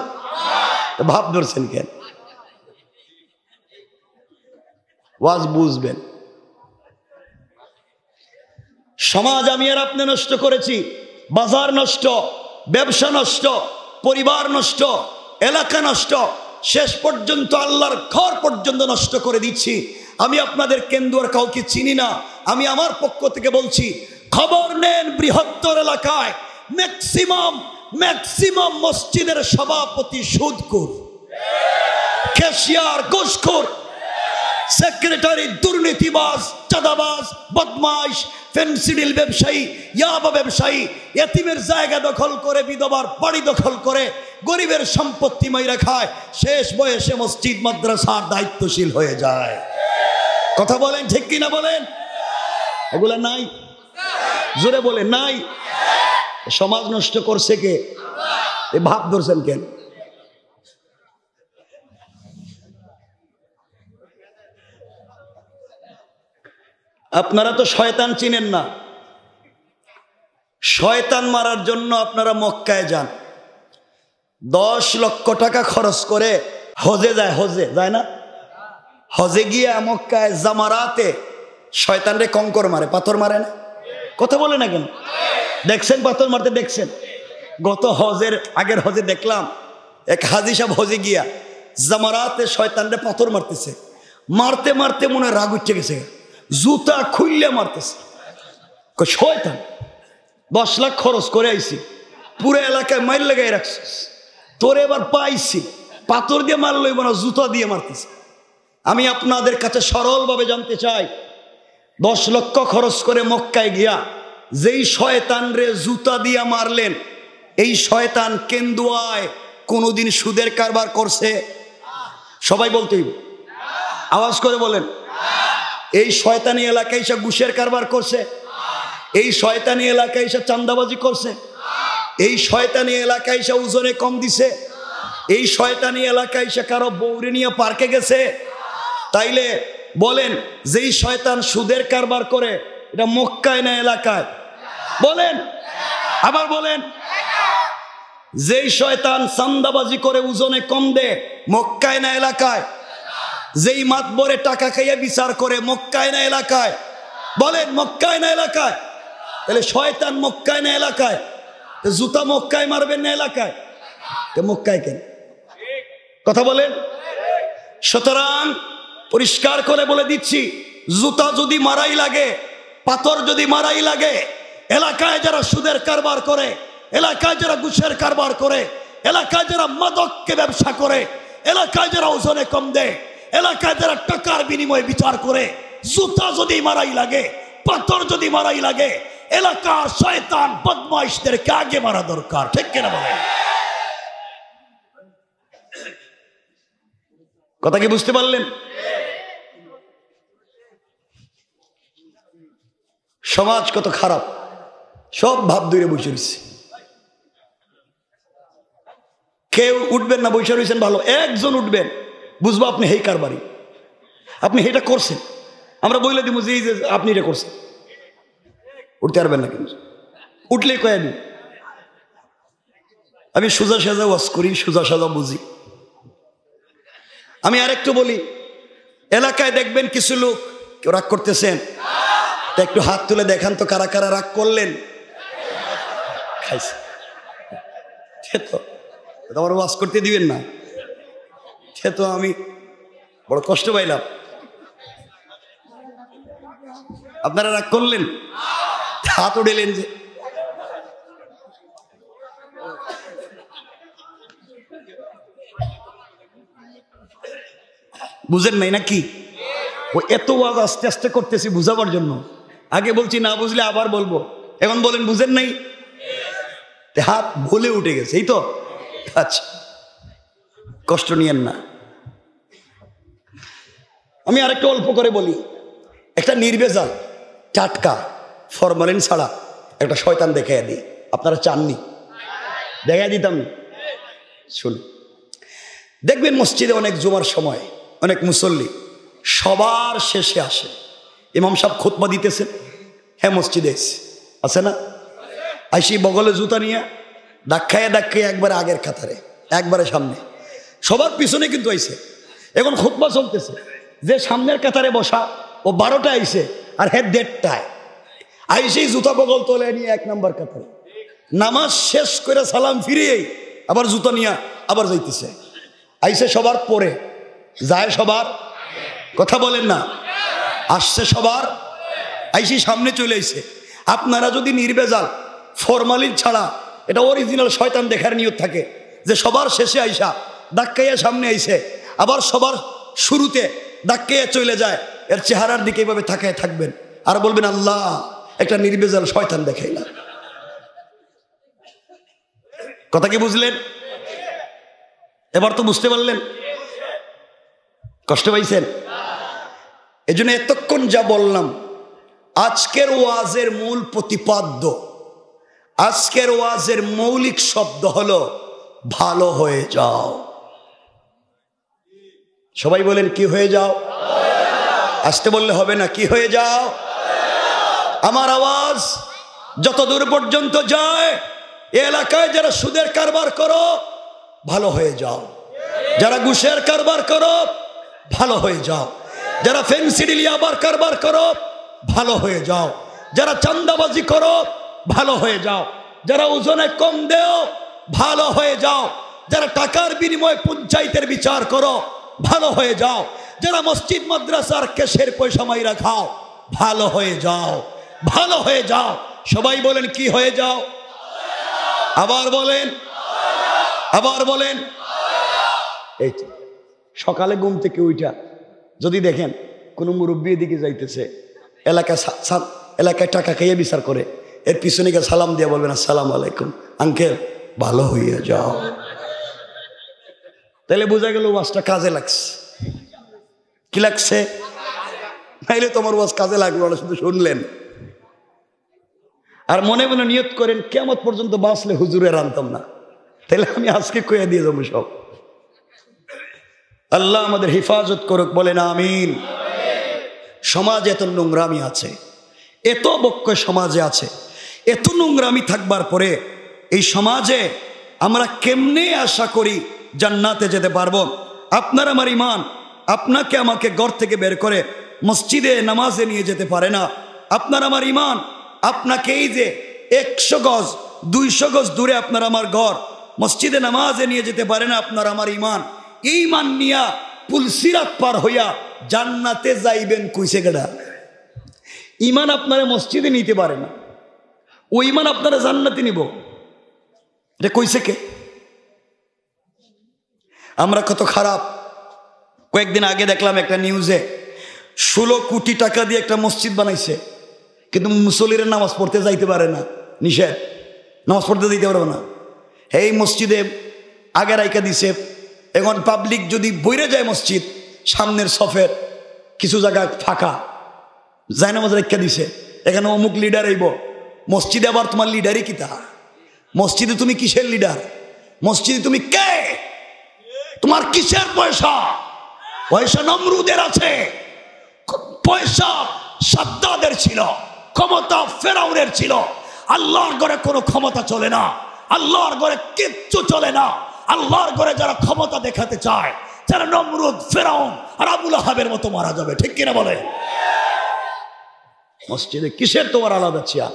A: ভাব ধরছেন কেন? ওয়াজ বুঝবেন। সমাজ আমি আর আপনি নষ্ট করেছি, বাজার নষ্ট, ব্যবসা নষ্ট, পরিবার নষ্ট, এলাকা নষ্ট, শেষ পর্যন্ত আল্লাহর ঘর পর্যন্ত নষ্ট করে দিচ্ছি। আমি আপনাদের কেন্দুয়ার কাউকে চিনি না, আমি আমার পক্ষ থেকে বলছি, খবর নেন বৃহত্তর এলাকায় ম্যাক্সিমাম মসজিদের সভাপতি সুদখোর, ক্যাশিয়ার ঘুষখোর, সেক্রেটারি দুর্নীতিবাজ, চাঁদাবাজ, বদমাইশ, ফেন্সিডিল ব্যবসায়ী, ইয়াবা ব্যবসায়ী, এতিমের জায়গা দখল করে, বিধবার বাড়ি দখল করে, গরিবের সম্পত্তি মাইরা খায়, শেষ বয়সে মসজিদ মাদ্রাসার দায়িত্বশীল হয়ে যায়। কথা বলেন ঠিক কিনা? বলেন এগুলা নাই? জোরে বলে নাই? সমাজ নষ্ট করছে কে? এ ভাব ধরছেন কেন? আপনারা তো শয়তান চিনেন না। শয়তান মারার জন্য আপনারা মক্কায় যান, 10 লক্ষ টাকা খরচ করে হজে যায়, হজে যায় না? হজে গিয়ে মক্কায় জামারাতে শয়তানরে কঙ্কর মারে, পাথর মারে না? কথা বলে না কেন? দেখছেন পাথর মারতে? দেখছেন? গত হজের আগের হজে দেখলাম এক হাজি সাহেব হজে গিয়া জামারাতে শয়তানরে পাথর মারতেছে, মারতে মারতে মনে হয় রাগ উঠে গেছে, জুতা খুললে মারতেছে। শয়তান, 10 লাখ খরচ করে আইছি, পুরো এলাকায় মাইল লাগাই রাখছিস, তোর এবার পাইছি, পাথর দিয়ে মারলইব না, জুতা দিয়ে মারতেছে। আমি আপনাদের কাছে সরলভাবে জানতে চাই, 10 লক্ষ খরচ করে মক্কায় গিয়া যেই শয়তান রে জুতা দিয়া মারলেন, এই শয়তান কেন্দুয়ায় কোনোদিন সুদের কারবার করছে? সবাই বলতেই, আওয়াজ করে বলেন। এই শয়তানি এলাকায় এসে ঘুষের কারবার করছে? এই শয়তানি এলাকায় এসে চাঁদাবাজি করছে? এই শয়তানি এলাকায় এসে ওজনে কম দিছে? এই শয়তানি এলাকায় এসে কারো বউরে নিয়ে পার্কে গেছে? তাইলে বলেন, যেই শয়তান সুদের কারবার করে, এটা মক্কায় না এলাকায়? বলেন, আবার বলেন। যেই শয়তান চাঁদাবাজি করে ওজনে কম দেয়, মক্কায় না এলাকায়? যেই মাতবরে টাকা খাইয়ে বিচার করে, মক্কায় না এলাকায়? বলেন, মক্কায় না এলাকায়? তাহলে শয়তান মক্কায় না এলাকায়? জুতা মক্কায় মারবেন না এলাকায়? মক্কায় কেন? কথা বলেন। সুতরাং পরিষ্কার করে বলে দিচ্ছি, জুতা যদি মারাই লাগে, পাথর যদি মারাই লাগে, এলাকায় যারা সুদের কারবার করে, এলাকায় যারা ঘুষের কারবার করে, এলাকায় যারা মাদককে ব্যবসা করে, এলাকায় যারা ওজনে কম দেয়, এলাকায় যারা টাকার বিনিময়ে বিচার করে, জুতা যদি মারাই লাগে, পাথর যদি মারাই লাগে, এলাকার শয়তান বদমাইশদেরকে আগে মারা দরকার। ঠিক কিনা বলেন? কথা কি বুঝতে পারলেন? সমাজ কত খারাপ, সব ভাব দূরে বসে রয়েছে। কেউ উঠবেন না, বৈশা রয়েছেন ভালো, একজন উঠবেন, বুঝবো আপনি হেই কারবারি, আপনি এটা করছেন। আমরা বইলে দিব যে আপনি এটা করছেন, উঠতে পারবেন না। কিন্তু উঠলেই কয়ে দিন। আমি সোজা সাজা ওয়াজ করি, সোজা সাজা বুঝি। আমি আরেকটু বলি, এলাকায় দেখবেন কিছু লোক কেউ রাগ করতেছেন, তা একটু হাত তুলে দেখান তো কারা কারা রাগ করলেন। খাইছে তো আমার ওয়াজ করতে দিবেন না, সে তো আমি বড় কষ্ট পাইলাম। আপনারা রাগ করলেন, হাত উঠেলেন যে। বুঝেন নাই নাকি? ও এত ওয়াজ আস্তে আস্তে করতেছি বুঝাবার জন্য। আগে বলছি না বুঝলে আবার বলবো, এখন বলেন বুঝেন নাই, হাত ভুলে উঠে গেছে, এই তো। আচ্ছা, কষ্ট নিয়েন না। আমি আরেকটা অল্প করে বলি, একটা নির্ভেজাল টাটকা ফরমালিন ছাড়া একটা শয়তান দেখাইয়া দিই। আপনারা চাননি? দেখাই দিতাম। শুন, দেখবেন মসজিদে অনেক জুমার সময় অনেক মুসল্লি সবার শেষে আসে। ইমাম সাহেব খুতবা দিতেছেন, হ্যাঁ মসজিদে এসে আছে না, আইসি বগলে জুতা নিয়ে ধাক্কায় ধাক্কায় একবারে আগের কাতারে, একবারে সামনে, সবার পিছনে কিন্তু আইসে। এখন খুতবা চলতেছে, যে সামনের কাতারে বসা ও 12টা আইসে, আর হ্যাঁ 1:30টায় আইসেই জুতা বগল তোলে নিয়ে 1 নম্বর কাতারে। নামাজ শেষ করে সালাম ফিরিয়েই আবার জুতা নিয়ে আবার যাইতেছে। আইসে সবার পরে, যায় সবার, কথা বলেন না, আসছে সবার, আইসি সামনে চলে আইসে। আপনারা যদি নির্ভেজাল ফরমালিন ছাড়া এটা অরিজিনাল শয়তান দেখার নিয়ত থাকে, যে সবার শেষে আইসা ধাক্কাইয়া সামনে আইসে, আবার সবার শুরুতে ধাক্কাইয়া চলে যায়, এর চেহারার দিকে এইভাবে তাকায় থাকবেন আর বলবেন আল্লাহ একটা নির্ভেজাল শয়তান দেখাইলাম। কথা কি বুঝলেন? এবার তো বুঝতে পারলেন? কষ্ট পাইছেন? এই জন্য এতক্ষণ যা বললাম, আজকের ওয়াজের মূল প্রতিপাদ্য, আজকের ওয়াজের মৌলিক শব্দ হলো ভালো হয়ে যাও। সবাই বলেন কি হয়ে যাও? আসতে বললে হবে না, কি হয়ে যাও? আমার আওয়াজ যত দূর পর্যন্ত যায়, এলাকায় যারা সুদের কারবার করো ভালো হয়ে যাও, যারা ঘুষের কারবার করো ভালো হয়ে যাও, যারা ফেন্সিডিলিয়াবার কারবার করো ভালো হয়ে যাও, যারা চান্দাবাজি করো ভালো হয়ে যাও, যারা ওজনে কম দেও ভালো হয়ে যাও, যারা টাকার বিনিময়ে পঞ্চায়েতের বিচার করো ভালো হয়ে যাও, যারা মসজিদ মাদ্রাসার কেশের পয়সা মাইরা খাও ভালো হয়ে যাও, ভালো হয়ে যাও। সবাই বলেন কি হয়ে যাও? আবার বলেন, আবার বলেন। এই সকালে ঘুম থেকে উঠা যদি দেখেন কোনো মুরব্বী দিকে যাইতেছে, এলাকায় টাকা খাইয়ে বিচার করে, এর পিছনে গিয়ে সালাম দিয়ে বলবেন আসসালামু আলাইকুম আঙ্কেল, ভালো হইয়া যাও। তাহলে বোঝা গেল ওয়াজটা কাজে লাগছে। কি লাগছে? নাইলে তোমার ওয়াজ কাজে লাগলো না, শুধু শুনলেন। আর মনে মনে নিয়ত করেন কিয়ামত পর্যন্ত বাঁচলে হুজুরের আনতাম না, তাহলে আমি আজকে কইয়া দিয়ে যাবো সব। আল্লাহ আমাদের হেফাজত করুক, বলেন আমিন। সমাজে এত নোংরামি আছে, এত বক্য সমাজে আছে, এত নোংরামি থাকবার পরে এই সমাজে আমরা কেমনে আশা করি জান্নাতে যেতে পারবো? আপনার আমার ইমান আপনাকে আমাকে ঘর থেকে বের করে মসজিদে নামাজে নিয়ে যেতে পারে না। আপনার আমার ইমান আপনাকে এই যে 100 গজ 200 গজ দূরে আপনার আমার ঘর, মসজিদে নামাজে নিয়ে যেতে পারে না। আপনার আমার ইমান, এই মান নিয়া পুলসিরাত পার হইয়া জান্নাতে যাইবেন কইছে গেডা? ইমান আপনারা মসজিদে নিতে পারে না, ওই ইমান আপনারা জান্নাতে নিব, এটা কইছে কে? আমরা কত খারাপ। কয়েকদিন আগে দেখলাম একটা নিউজে 16 কোটি টাকা দিয়ে একটা মসজিদ বানাইছে, কিন্তু মুসল্লিরা নামাজ পড়তে যাইতে পারে না, নিষেধ, নামাজ পড়তে যাইতে পারবে না। এই মসজিদে আগে রাইকা দিছে, এখন পাবলিক যদি বইরে যায় মসজিদ, সামনের সফের কিছু জায়গা ফাঁকা, যায় নামাজ রেখা দিছে, এখানে অমুক লিডার আইব। মসজিদে আবার তোমার লিডারই কিতা? মসজিদে তুমি কিসের লিডার? মসজিদে তুমি কে? তোমার কিসের পয়সা? পয়সা নমরুদের আছে, পয়সা সাদ্দাদের ছিল, ক্ষমতা ফেরাউনের ছিল। আল্লাহর ঘরে কোনো ক্ষমতা চলে না, আল্লাহর ঘরে কিচ্ছু চলে না। আল্লাহর ঘরে যারা ক্ষমতা দেখাতে চায়, যারা নমরুদ, ফেরাউন আর আবুল আহাবের মতো মারা যাবে, ঠিক কিনা বলে? মসজিদে কিসের তোমার আলাদা চেয়ার?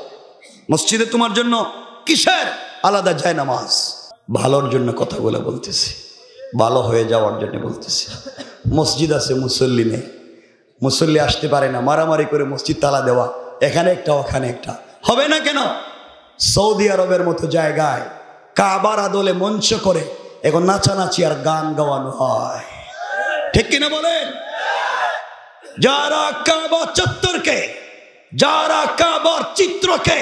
A: মসজিদে তোমার জন্য কিসের আলাদা যায় নামাজ? ভালোর জন্য কথাগুলো বলতেছি, ভালো হয়ে যাওয়ার জন্য বলতেছি। মসজিদ আছে, মুসল্লি নেই, মুসল্লি আসতে পারে না, মারামারি করে মসজিদ তালা দেওয়া, এখানে একটা ওখানে একটা, হবে না কেন? সৌদি আরবের মতো জায়গায় কাবার আদলে মঞ্চ করে এখন নাচানাচি আর গান গাওয়ানো হয়, ঠিক কিনা বলেন? যারা কাবা চত্বরকে, যারা কাবার চিত্রকে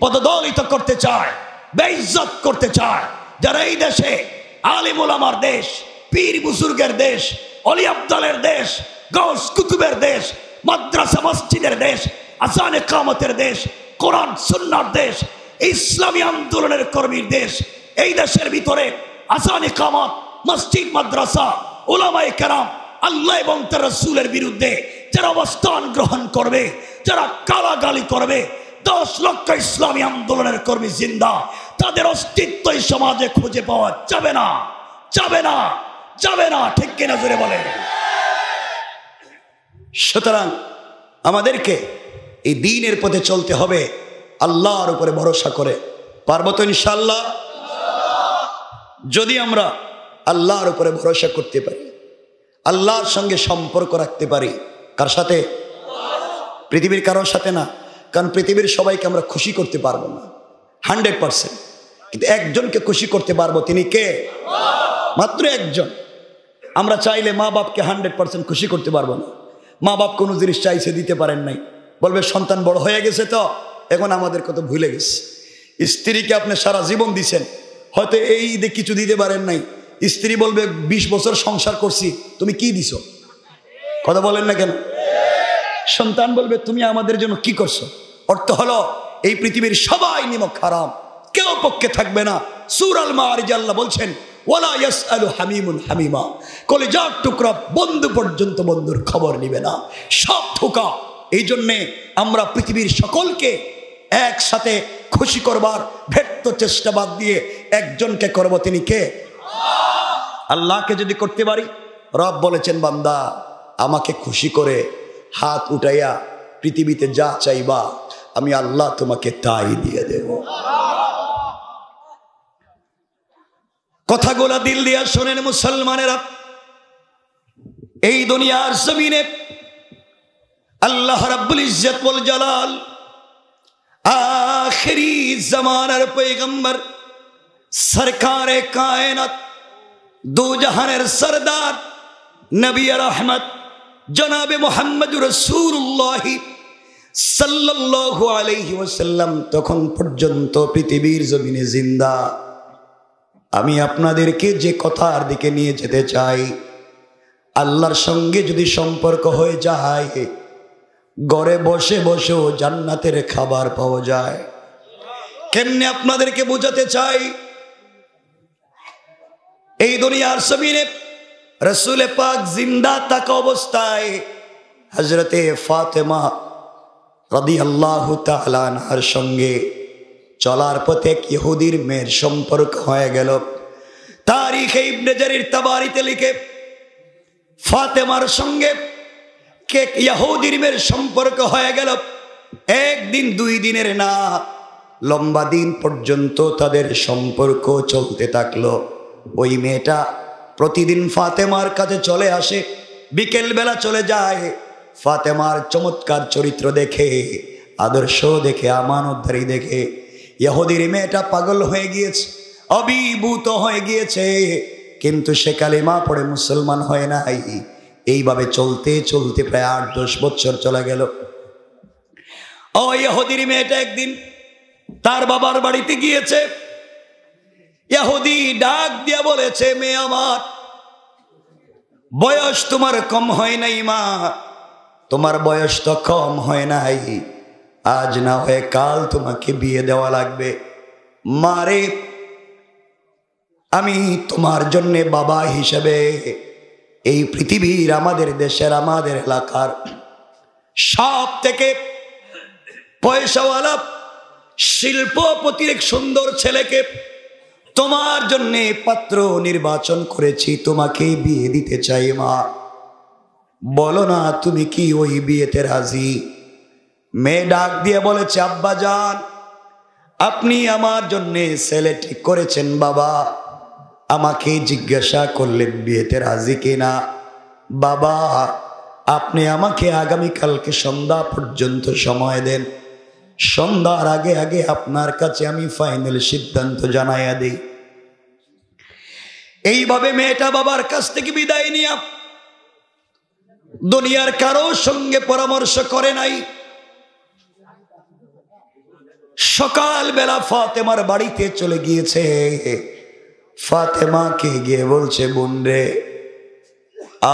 A: পদদলিত করতে চায়, বেইজ্জত করতে চায়, যারা এই দেশে আলিম উলামার দেশ, পীর বুজুর্গের দেশ, অলি আব্দালের দেশ, গাউস কুতুবের দেশ, মাদ্রাসা মসজিদের দেশ, আযান ইকামতের দেশ, কোরআন সুন্নাহর দেশ, ইসলামী আন্দোলনের কর্মীর দেশ, এই দেশের ভিতরে আযান ইকামত, মসজিদ, মাদ্রাসা, উলামায়ে কেরাম, আল্লাহ এবং তার রাসূলের বিরুদ্ধে যারা অবস্থান গ্রহণ করবে, যারা গালাগালি করবে, 10 লক্ষ ইসলামী আন্দোলনের কর্মী জিন্দা, তাদের অস্তিত্ব এই সমাজে খুঁজে পাওয়া যাবে না, যাবে না, যাবে না, ঠিক কিনা জোরে বলে? সুতরাং আমাদেরকে এই দ্বীনের পথে চলতে হবে আল্লাহর উপরে ভরসা করে। পারবো তো ইনশাআল্লাহ? যদি আমরা আল্লাহর উপরে ভরসা করতে পারি, আল্লাহর সঙ্গে সম্পর্ক রাখতে পারি, কার সাথে? পৃথিবীর কারোর সাথে না। কারণ পৃথিবীর সবাইকে আমরা খুশি করতে পারবো না 100%, কিন্তু একজনকে খুশি করতে পারবো, তিনি কে? মাত্র একজন। আমরা চাইলে মা বাপকে 100% খুশি করতে পারবো না। মা বাপ কোনো জিনিস চাইছে, দিতে পারেন নাই, বলবে সন্তান বড় হয়ে গেছে তো এখন আমাদের কত ভুলে গেছে। স্ত্রীকে আপনি সারা জীবন দিছেন, হয়তো এই ঈদে কিছু দিতে পারেন নাই, স্ত্রী বলবে 20 বছর সংসার করছি, তুমি কি দিছো? কথা বলেন না কেন? সন্তান বলবে তুমি আমাদের জন্য কি করছো? অর্থ হলো এই পৃথিবীর সবাই নিমক হারাম, কেউ পক্ষে থাকবে না। সূরা আল মাআরিজ আল্লাহ বলছেন, ওয়ালা ইয়াসআলু হামিমুন হামিমা, কলিজার টুকরা বন্ধু পর্যন্ত বন্ধুর খবর নিবে না, সব ধোঁকা। এই জন্যে আমরা পৃথিবীর সকলকে একসাথে খুশি করবার ব্যর্থ চেষ্টা বাদ দিয়ে একজনকে করব, তিনি কে? আল্লাহকে যদি করতে পারি, রব বলেছেন, বান্দা আমাকে খুশি করে হাত উঠাইয়া পৃথিবীতে যা চাইবা আমি আল্লাহ তোমাকে তাই দিয়ে দেব। কথাগুলা দিল দিয়া শোনেন মুসলমানেরা। এই দুনিয়ার জমিনে আল্লাহ রাব্বুল ইজ্জত ওয়াল জালাল আখিরি জামানার পয়গম্বর সরকারে কায়নাত, দু জাহানের সরদার নবী রহমত জনাবে মুহাম্মদুর রাসূলুল্লাহ সাল্লাল্লাহু আলাইহি ওয়াসাল্লাম তখন পর্যন্ত পৃথিবীর জমিনে জিন্দা। আমি আপনাদেরকে যে কথার দিকে নিয়ে যেতে চাই, আল্লাহর সঙ্গে যদি সম্পর্ক হয়ে যায়, ঘরে বসে বসেও জান্নাতের খাবার পাওয়া যায়। কেমনে আপনাদেরকে বোঝাতে চাই, এই দুনিয়ার জমিনে রাসূল পাক জিন্দা থাকা অবস্থায় হযরতে ফাতেমা রাদিয়াল্লাহু তাআলা আনহার সঙ্গে চলার পথে এক ইহুদির মেয়ের সম্পর্ক হয়ে গেল। তারিখে ইবনে জারির তাবারিতে লিখে, ফাতেমার সঙ্গে কে ইহুদির মেয়ের সম্পর্ক হয়ে গেল। একদিন 2 দিনের না, লম্বা দিন পর্যন্ত তাদের সম্পর্ক চলতে থাকলো। ওই মেয়েটা প্রতিদিন ফাতেমার কাছে চলে আসে, বিকেল বেলা চলে যায়। ফাতেমার চমৎকার চরিত্র দেখে, আদর্শ দেখে, আমানতদারি দেখে ইহুদির মেয়েটা পাগল হয়ে গিয়েছে, অভিভূত হয়ে গিয়েছে, কিন্তু সে কালিমা পড়ে মুসলমান হয় নাই। এইভাবে চলতে চলতে প্রায় 8-10 বছর চলে গেল। ও ইহুদির মেয়েটা একদিন তার বাবার বাড়িতে গিয়েছে। ইহুদি ডাক দিয়া বলেছে, মেয়ে আমার, বয়স তোমার কম হয় নাই মা, তোমার বয়স তো কম হয় নাই, আজ না হয়ে কাল তোমাকে বিয়ে দেওয়া লাগবে। মারে আমি তোমার জন্যে বাবা হিসেবে এই পৃথিবীর, আমাদের দেশের, আমাদের এলাকার সব থেকে পয়সাওয়ালা শিল্পপতির এক সুন্দর ছেলেকে তোমার জন্যে পাত্র নির্বাচন করেছি, তোমাকে বিয়ে দিতে চাই মা। বলো না তুমি কি ওই বিয়েতে রাজি? মেয়ে ডাক দিয়ে বলেছে, আব্বা জান, আপনি আমার জন্যে ছেলে ঠিক করেছেন বাবা, আমাকে জিজ্ঞাসা করলেন বিয়েতে রাজি কিনা। বাবা, আপনি আমাকে আগামীকালকে সন্ধ্যা পর্যন্ত সময় দেন, সন্ধ্যার আগে আগে আপনার কাছে আমি ফাইনাল সিদ্ধান্ত জানাইয়া দিই। এইভাবে মেয়েটা বাবার কাছ থেকে বিদায় নিয়া দুনিয়ার কারো সঙ্গে পরামর্শ করে নাই। সকালবেলা ফাতেমার বাড়িতে চলে গিয়েছে। ফাতেমাকে গিয়ে বলছে, বোন রে,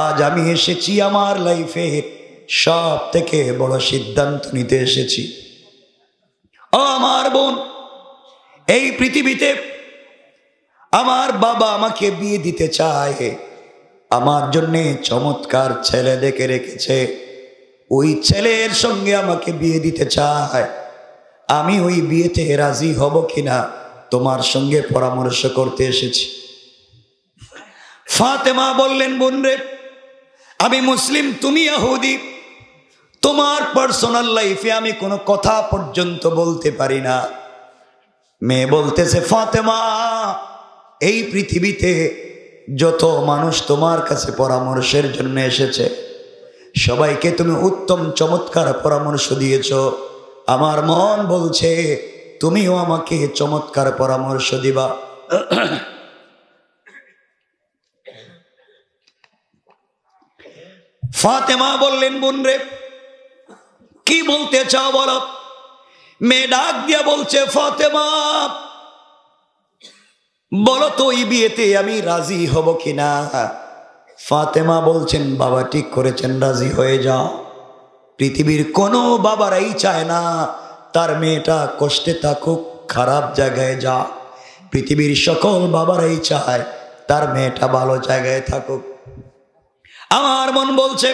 A: আজ আমি এসেছি আমার লাইফে সব থেকে বড় সিদ্ধান্ত নিতে এসেছি। ও আমার বোন, এই পৃথিবীতে আমার বাবা আমাকে বিয়ে দিতে চায়, আমার জন্যে চমৎকার ছেলে দেখে রেখেছে, ওই ছেলের সঙ্গে আমাকে বিয়ে দিতে চায়। আমি ওই বিয়েতে রাজি হব কিনা তোমার সঙ্গে পরামর্শ করতে এসেছি। ফাতেমা বললেন, বোন রে, আমি মুসলিম, তুমি ইহুদি, তোমার পার্সোনাল লাইফে আমি কোনো কথা পর্যন্ত বলতে পারি না। মেয়ে বলতেছে, ফাতেমা, এই পৃথিবীতে যত মানুষ তোমার কাছে পরামর্শের জন্য এসেছে সবাইকে তুমি উত্তম চমৎকার পরামর্শ দিয়েছ। আমার মন বলছে তুমিও আমাকে চমৎকার পরামর্শ দিবা। ফাতেমা বললেন, বোন রে, কি বলতে চাও বলো। মেয়ে ডাক দিয়া বলছে, ফাতেমা, বলো তো এই বিয়েতে আমি রাজি হব কিনা। ফাতেমা বলছেন, বাবা ঠিক করেছেন, রাজি হয়ে যাও। পৃথিবীর কোনো বাবারাই চায় না তার মেয়েটা কষ্টে থাকুক, খারাপ জায়গায় যা। পৃথিবীর সকল বাবারাই চায় তার মেয়েটা ভালো জায়গায় থাকুক। আমার মন বলছে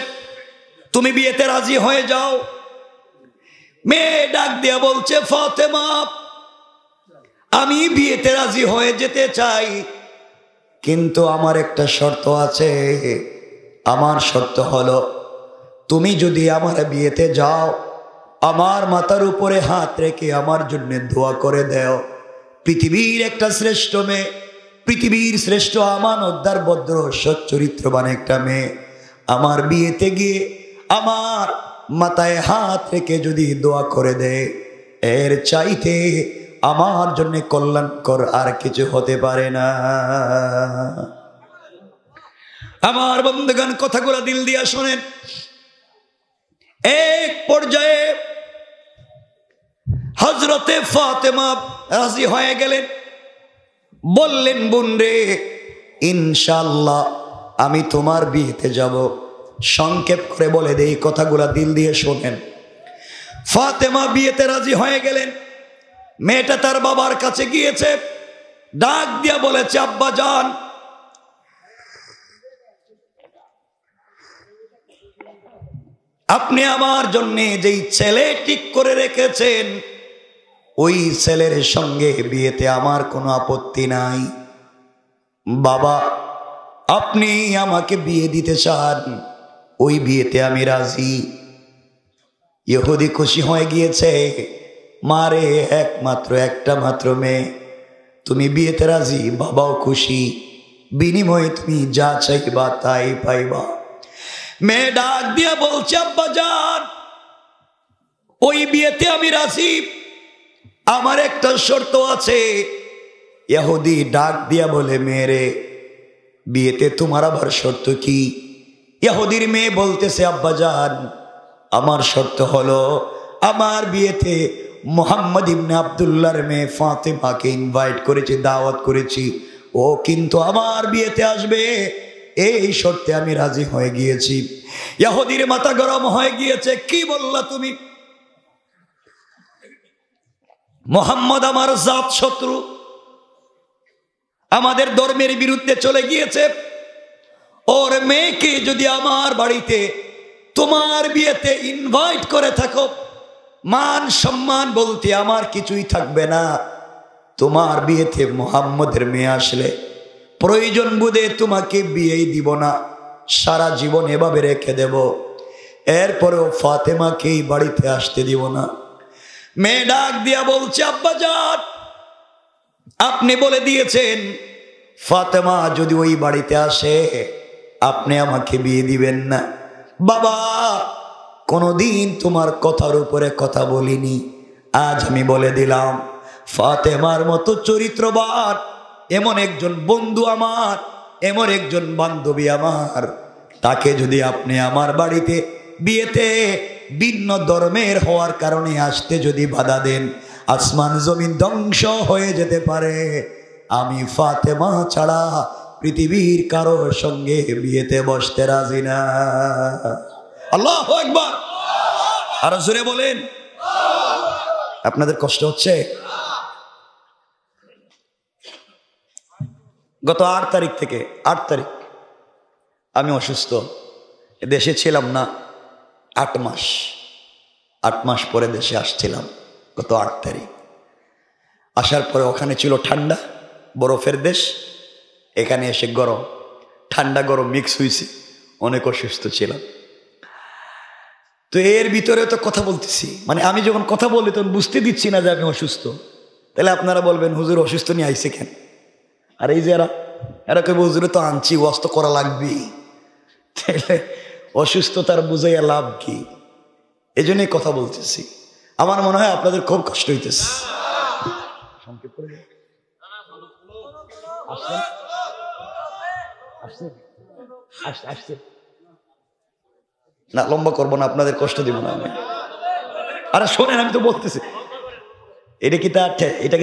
A: তুমি বিয়েতে রাজি হয়ে যাও। মেয়ে ডাক দিয়া বলছে, ফাতেমা, আমি বিয়েতে রাজি হয়ে যেতে চাই, কিন্তু আমার একটা শর্ত আছে। আমার শর্ত হলো, তুমি যদি আমার বিয়েতে যাও, আমার মাথার উপরে হাত রেখে আমার জন্য দোয়া করে দেও। পৃথিবীর একটা শ্রেষ্ঠ মেয়ে, পৃথিবীর শ্রেষ্ঠ আমানতদার ভদ্র সচ্চরিত্রবান একটা মেয়ে আমার বিয়েতে গিয়ে আমার মাথায় হাত রেখে যদি দোয়া করে দেয়, এর চাইতে আমার জন্য কল্যাণকর আর কিছু হতে পারে না। আমার বন্ধুগণ, কথাগুলো দিল দিয়া শোনেন। এক পর্যায়ে হযরতে ফাতেমা রাজি হয়ে গেলেন, বললেন, বোন রে, ইনশাআল্লাহ আমি তোমার বিয়েতে যাব। সংক্ষেপ করে বলে দেই, কথাগুলা দিল দিয়ে শোনেন। ফাতেমা বিয়েতে রাজি হয়ে গেলেন। মেয়েটা তার বাবার কাছে গিয়েছে, ডাক দিয়া বলেছে, আব্বা জান, আপনি আমার জন্য যেই ছেলে ঠিক করে রেখেছেন ওই ছেলের সঙ্গে বিয়েতে আমার কোনো আপত্তি নাই। বাবা, আপনি আমাকে বিয়ে দিতে চান, ওই বিয়েতে আমি রাজি। ইহুদি খুশি হয়ে গিয়েছে, মারে একমাত্র একটা মাত্র মেয়ে, তুমি বিয়েতে রাজি, বাবাও খুশি, বিনিময়ে তুমি যা চাইবা তাই পাইবা। মেয়ে ডাক দিয়া বলছে, আব্বা জান, ওই বিয়েতে আমি রাজি, আমার একটা শর্ত আছে। ইহুদি ডাক দিয়া বলে, মেয়েরে, বিয়েতে তোমার আবার শর্ত কি? ইহুদির মেয়ে বলতেছে, আব্বা জান, আমার শর্ত হলো, আমার বিয়েতে মুহাম্মদ ইবনে আব্দুল্লাহর মেয়ে ফাতেমাকে ইনভাইট করেছি, দাওয়াত করেছি, ও কিন্তু আমার বিয়েতে আসবে, এই শর্তে আমি রাজি হয়ে গিয়েছি। ইহুদির মাথা গরম হয়ে গিয়েছে, কি বললা তুমি? মুহাম্মদ আমার জাত শত্রু, আমাদের ধর্মের বিরুদ্ধে চলে গিয়েছে। ওর মেয়েকে যদি আমার বাড়িতে তোমার বিয়েতে ইনভাইট করে থাকো, মান সম্মান বলতে আমার কিছুই থাকবে না। তোমার বিয়েতে মুহাম্মদের মেয়ে আসলে প্রয়োজন বোধে তোমাকে বিয়েই দিব না, সারা জীবন এভাবে রেখে দেব। এরপরেও ফাতেমাকেই বাড়িতে আসতে দিব না। মেয়ে ডাক দিয়া বলছে, আব্বাজান আপনি বলে দিয়েছেন ফাতেমা যদি ওই বাড়িতে আসে আপনি আমাকে বিয়ে দিবেন না। বাবা কোনোদিন তোমার কথার উপরে কথা বলিনি, আজ আমি বলে দিলাম ফাতেমার মতো চরিত্রবান এমন একজন বন্ধু আমার, এমন একজন বান্ধবী আমার, তাকে যদি আপনি আমার বাড়িতে বিয়েতে ভিন্ন ধর্মের হওয়ার কারণে আসতে যদি বাধা দেন, আসমান জমিন ধ্বংস হয়ে যেতে পারে। আমি ফাতেমা ছাড়া পৃথিবীর কারোর সঙ্গে বিয়েতে বসতে রাজি না। আল্লাহু আকবার। আরো জোরে বলেন। আপনাদের কষ্ট হচ্ছে? গত 8 তারিখ থেকে 8 তারিখ আমি অসুস্থ, দেশে ছিলাম না 8 মাস পরে দেশে আসছিলাম। গত 8 তারিখ আসার পরে ওখানে ছিল ঠান্ডা, বরফের দেশ, এখানে এসে গরম, ঠান্ডা গরম মিক্স হয়েছে, অনেক অসুস্থ ছিলাম। তো এর ভিতরে তো কথা বলতেছি, মানে আমি যখন কথা বলি তখন বুঝতে দিচ্ছি না যে আমি অসুস্থ। তাহলে আপনারা বলবেন হুজুর অসুস্থ নিয়ে আইছে কেন? আর এই যে এরা কেউ হুজুরে তো আনছি, ওয়াজ তো করা লাগবেই, তাহলে অসুস্থতার বুঝাইয়া লাভ কি? এই জন্যই কথা বলতেছি। আমার মনে হয় আপনাদের খুব কষ্ট হইতেছে। না লম্বা করবো না, আপনাদের কষ্ট দিব না আমি। আরে শোনেন আমি তো বলতেছি, এটা কি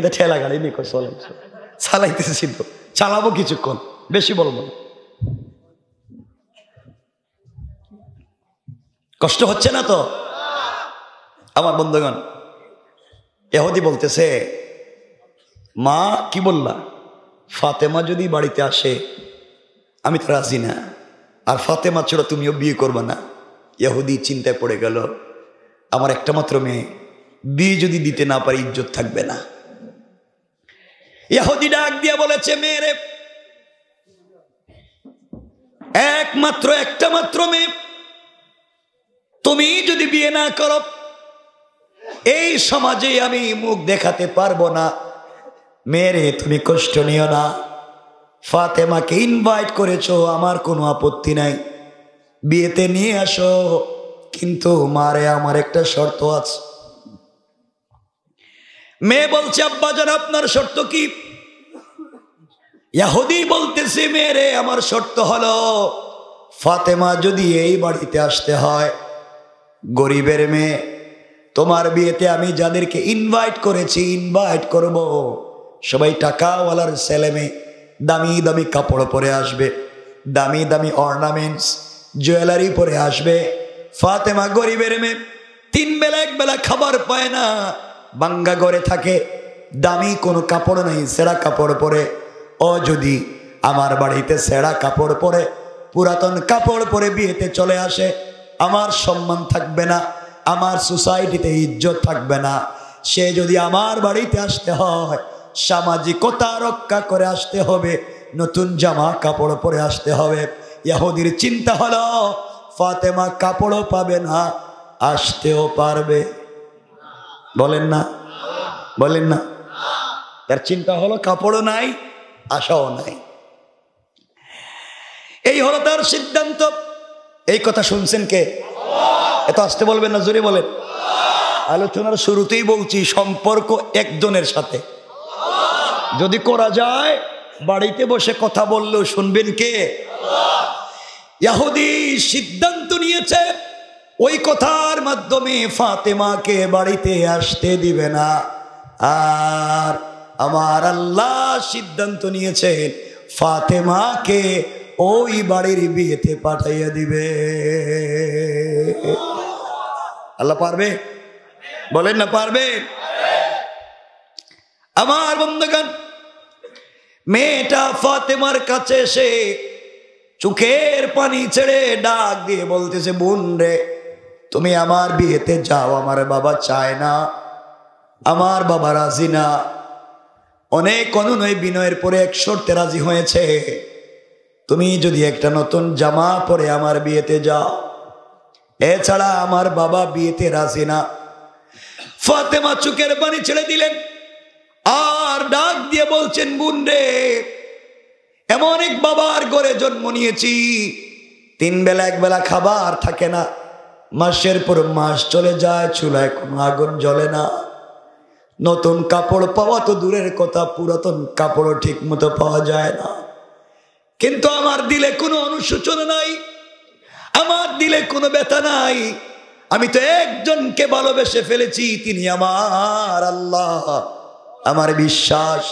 A: তা ঠেলা গাড়ি নিয়ে চালাইতেছি, তো চালাবো কিছুক্ষণ, বেশি বলবো না। কষ্ট হচ্ছে না তো আমার বন্ধুগণ? ইহুদি বলতেছে, মা কি বললা, ফাতেমা যদি বাড়িতে আসে আমি তো রাজি না, আর ফাতেমা ছাড়া তুমিও বিয়ে করবে না। ইহুদি চিন্তায় পড়ে গেল, আমার একটা মাত্র মেয়ে, বিয়ে যদি দিতে না পারি ইজ্জত থাকবে না। ইহুদি ডাক দিয়া বলেছে, মেয়েরে একমাত্র একটা মাত্র মেয়ে, তুমি যদি বিয়ে না করো এই সমাজে আমি মুখ দেখাতে পারবো না। মেয়েরে তুমি কষ্ট নিও না, ফাতেমাকে ইনভাইট করেছো, আমার কোনো আপত্তি নাই, বিয়েতে নিয়ে আসো, কিন্তু মারে আমার একটা শর্ত আছে। মেয়ে বলছে, আব্বাজান আপনার শর্ত কি? ইহুদি বলতেছে, মেয়েরে আমার শর্ত হলো ফাতেমা যদি এই বাড়িতে আসতে হয়, গরিবের মেয়ে, তোমার বিয়েতে আমি যাদেরকে ইনভাইট করেছি ইনভাইট করব, সবাই টাকাওয়ালার ছেলে মেয়ে, দামি দামি কাপড় পরে আসবে, দামি দামি অর্নামেন্টস জুয়েলারি পরে আসবে। ফাতেমা গরিবের মেয়ে, 3 বেলা 1 বেলা খাবার পায় না, বাঙ্গা ঘরে থাকে, দামি কোনো কাপড় নেই, ছেঁড়া কাপড় পরে। ও যদি আমার বাড়িতে ছেঁড়া কাপড় পরে, পুরাতন কাপড় পরে বিয়েতে চলে আসে, আমার সম্মান থাকবে না, আমার সোসাইটিতে ইজ্জত থাকবে না। সে যদি আমার বাড়িতে আসতে হয় সামাজিকতা রক্ষা করে আসতে হবে, নতুন জামা কাপড় পরে আসতে হবে। ইহুদির চিন্তা হলো ফাতেমা কাপড়ও পাবে না, আসতেও পারবে, বলেন না, বলেন না। তার চিন্তা হলো কাপড়ও নাই, আশাও নাই, এই হলো তার সিদ্ধান্ত। এই কথা শুনছেন কে? এত আসতে বলবেন না, জোরে বলেন। আলোচনার শুরুতেই বলছি, সম্পর্ক একজনের সাথে যদি করা যায়, বাড়িতে বসে কথা বললেও শুনবেন কে? ইহুদি সিদ্ধান্ত নিয়েছে ওই কথার মাধ্যমে ফাতেমাকে বাড়িতে আসতে দিবে না। আর আমার আল্লাহ সিদ্ধান্ত নিয়েছেন ফাতেমাকে ওই বাড়ির বিয়েতে পাঠাইয়া দিবে। আল্লাহ পারবে? বলেন না পারবে? আমার বন্ধুগণ, মেয়েটা ফাতেমার কাছে এসে চোখের পানি ছেড়ে ডাক দিয়ে বলতেছে, বোন রে, তুমি আমার বিয়েতে যাও, আমার বাবা চায় না, আমার বাবা রাজি না। অনেক অনুনয় বিনয়ের পরে এক শর্তে রাজি হয়েছে, তুমি যদি একটা নতুন জামা পরে আমার বিয়েতে যাও, এছাড়া আমার বাবা বিয়েতে রাজি না। ফাতেমা চোখের পানি ছেড়ে দিলেন আর ডাক দিয়ে বলছেন, বোন রে, এমন এক বাবার ঘরে জন্ম নিয়েছি, 3 বেলা 1 বেলা খাবার থাকে না, মাসের পর মাস চলে যায়, চুলায় কোনো আগুন জ্বলে না, নতুন কাপড় পাওয়া তো দূরের কথা, পুরাতন কাপড়ও ঠিক মতো পাওয়া যায় না। কিন্তু আমার দিলে কোনো অনুশোচনা নাই, আমার দিলে কোনো ব্যথা নাই। আমি তো একজনকে ভালোবেসে ফেলেছি, তিনি আমার আল্লাহ। আমার বিশ্বাস,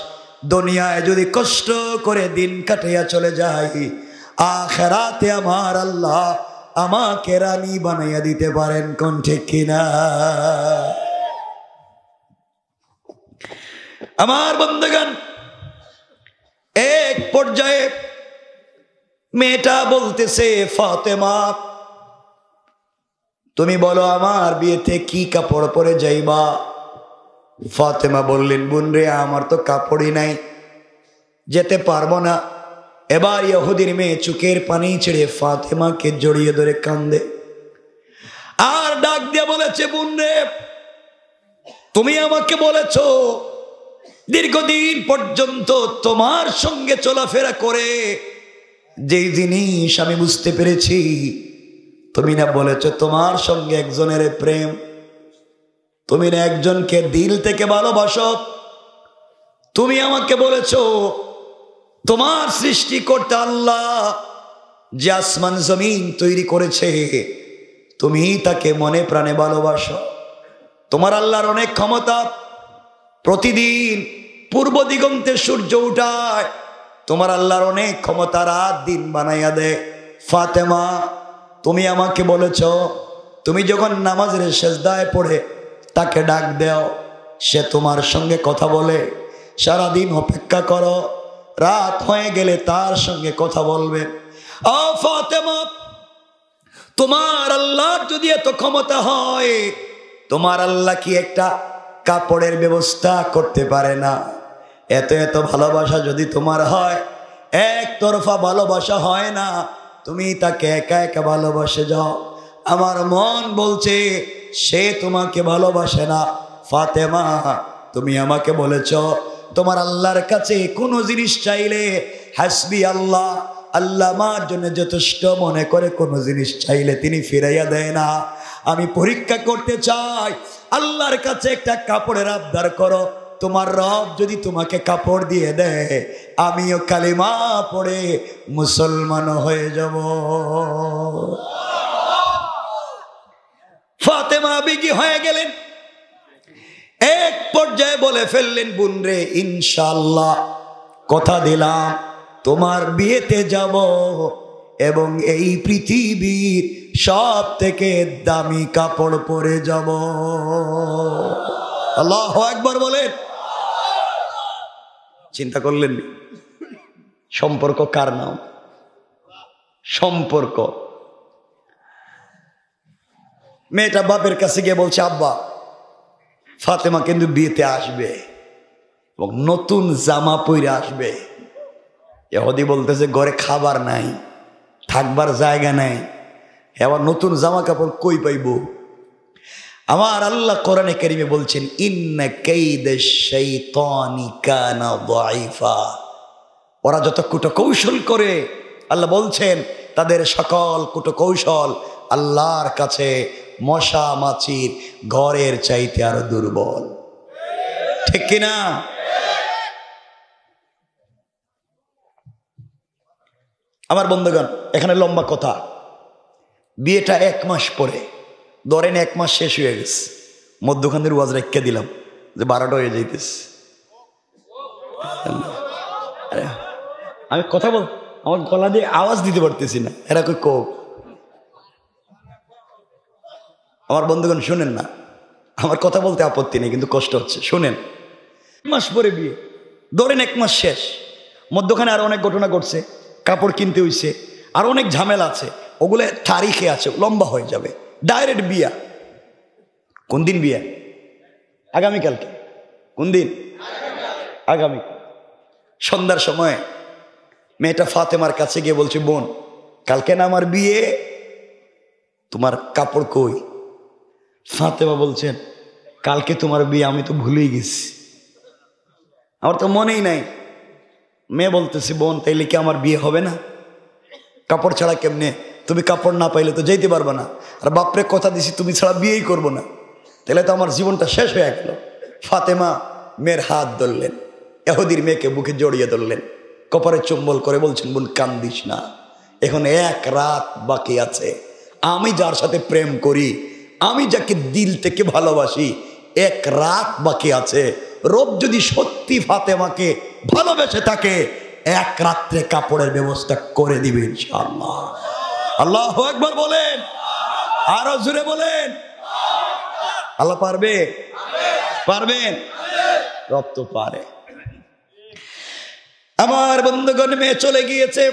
A: দুনিয়ায় যদি কষ্ট করে দিন কাটিয়া চলে যাই, আখিরাতে আমার আল্লাহ আমাকে রানী বানাইয়া দিতে পারেন। কোন ঠিক কিনা? আমার বন্ধুগণ, এক পর্যায়ে মেয়েটা বলতেছে, ফাতেমা, তুমি বলো আমার বিয়েতে কি কাপড় পরে যাইবা? ফাতেমা বললেন, বোন রে, আমার তো কাপড়ই নাই, যেতে পারবো না। এবার ইহুদির মেয়ে চোখের পানি ছেড়ে ফাতেমাকে জড়িয়ে ধরে কান্দে আর ডাক দিয়ে বলেছে, বোন রে, তুমি আমাকে বলেছো দীর্ঘদিন পর্যন্ত তোমার সঙ্গে চলাফেরা করে যেই জিনিস আমি বুঝতে পেরেছি, তুমি না বলেছো তোমার সঙ্গে একজনের প্রেম, তুমি না একজনকে দিল থেকে ভালোবাসো। তুমি আমাকে বলেছো তোমার সৃষ্টিকর্তা আল্লাহ যে আসমান জমিন তৈরি করেছে, তুমি তাকে মনে প্রাণে ভালোবাসো। তোমার আল্লাহর অনেক ক্ষমতা, প্রতিদিন পূর্ব দিগন্তে সূর্য উঠায়, তোমার আল্লাহর অনেক ক্ষমতা, রাত দিন বানাইয়া দেয়। ফাতেমা, তুমি আমাকে বলেছ তুমি যখন নামাজের সেজদায় পড়ে তাকে ডাক দাও, সে তোমার সঙ্গে কথা বলে, সারাদিন অপেক্ষা করো, রাত হয়ে গেলে তার সঙ্গে কথা বলবে। ও ফাতেমা, তোমার আল্লাহর যদি এত ক্ষমতা হয়, তোমার আল্লাহ কি একটা কাপড়ের ব্যবস্থা করতে পারে না? এত এত ভালোবাসা যদি তোমার হয়, একতরফা ভালোবাসা হয় না, তুমি তাকে একা একা ভালোবাসে যাও। আমার মন বলছে সে তোমাকে ভালোবাসে না। ফাতেমা, তুমি আমাকে বলেছ তোমার আল্লাহর কাছে কোনো জিনিস চাইলে হাসবি আল্লাহ, আল্লাহ আমার জন্য যথেষ্ট মনে করে কোনো জিনিস চাইলে তিনি ফিরাইয়া দেয় না। আমি পরীক্ষা করতে চাই, আল্লাহর কাছে একটা কাপড়ের আবদার করো, তোমার রব যদি তোমাকে কাপড় দিয়ে দেয়, আমিও কালিমা পড়ে মুসলমান হয়ে যাব। ফাতেমা বিগি হয়ে গেলেন, এক পর্যায়ে বলে ফেললেন, বোন রে, ইনশাআল্লাহ কথা দিলাম তোমার বিয়েতে যাব এবং এই পৃথিবীর সব থেকে দামি কাপড় পরে যাব। আল্লাহু আকবার বলেন। চিন্তা করলেন সম্পর্ক কার নাম? সম্পর্ক। মেয়েটা বাপের কাছে গিয়ে বলছে, আব্বা, ফাতেমা কিন্তু বিয়েতে আসবে এবং নতুন জামা পরে আসবে। ইহুদি বলতেছে ঘরে খাবার নাই, থাকবার জায়গা নাই, এবার নতুন জামা কাপড় কই পাইব? আমার আল্লাহ কোরআনে কারিমে বলছেন, ইন্না কাইদাশ শাইতানি কানা দাঈফা। ওরা যত কুটকৌশল করে, আল্লাহ বলছেন তাদের সকল কুটকৌশল আল্লাহর কাছে মশা মাছির ঘরের চাইতে আরো দুর্বল। ঠিক কিনা? আমার বন্ধুগণ, এখানে লম্বা কথা। বিয়েটা 1 মাস পরে, ধরেন 1 মাস শেষ হয়ে গেছে, মধ্যখানের ওয়াজ রেখে দিলাম যে 12টা হয়ে যাইতেছে। আমি কথা বল, আমার গলা দিয়ে আওয়াজ দিতে পারতেছি না, এরা কই কোক। আমার বন্ধুগণ শুনেন না, আমার কথা বলতে আপত্তি নেই, কিন্তু কষ্ট হচ্ছে, শুনেন। 1 মাস পরে বিয়ে, ধরেন 1 মাস শেষ, মধ্যখানে আরো অনেক ঘটনা ঘটছে, কাপড় কিনতে হইছে, আর অনেক ঝামেলা আছে, ওগুলো তারিখে আছে, লম্বা হয়ে যাবে। ডাইরেক্ট বিয়া। কোন দিন বিয়া? আগামীকালকে। কোন দিন? আগামী। সন্ধ্যার সময় মেয়েটা ফাতেমার কাছে গিয়ে বলছে, বোন কালকে না আমার বিয়ে, তোমার কাপড় কই? ফাতেমা বলছেন, কালকে তোমার বিয়ে, আমি তো ভুলেই গেছি, আমার তো মনেই নাই। মেয়ে বলতেছে, বোন তাইলে কি আমার বিয়ে হবে না? কাপড় ছাড়া কেমনে? তুমি কাপড় না পাইলে তো যেতে পারবে না, আর বাপরে কথা দিছি তুমি ছাড়া বিয়েই করবো না, তাহলে তো আমার জীবনটা শেষ হয়ে গেল। ফাতেমা মেয়ের হাত ধরলেন, ইহুদির মেয়েকে বুকে জড়িয়ে ধরলেন, কপারে চুম্বল করে বলছেন, বোন কান্দিস না, এখন এক রাত বাকি আছে। আমি যার সাথে প্রেম করি, আমি যাকে দিল থেকে ভালোবাসি, এক রাত বাকি আছে। রব যদি সত্যি ফাতেমাকে ভালোবেসে থাকে, এক রাত্রে কাপড়ের ব্যবস্থা করে দিবে ইনশাআল্লাহ। আল্লাহু আকবার বলেন, আরো জোরে বলেন। আল্লাহ পারবে? পারবেন? রব তো পারে। আমার বন্ধুগণ, মেয়ে চলে গিয়েছে,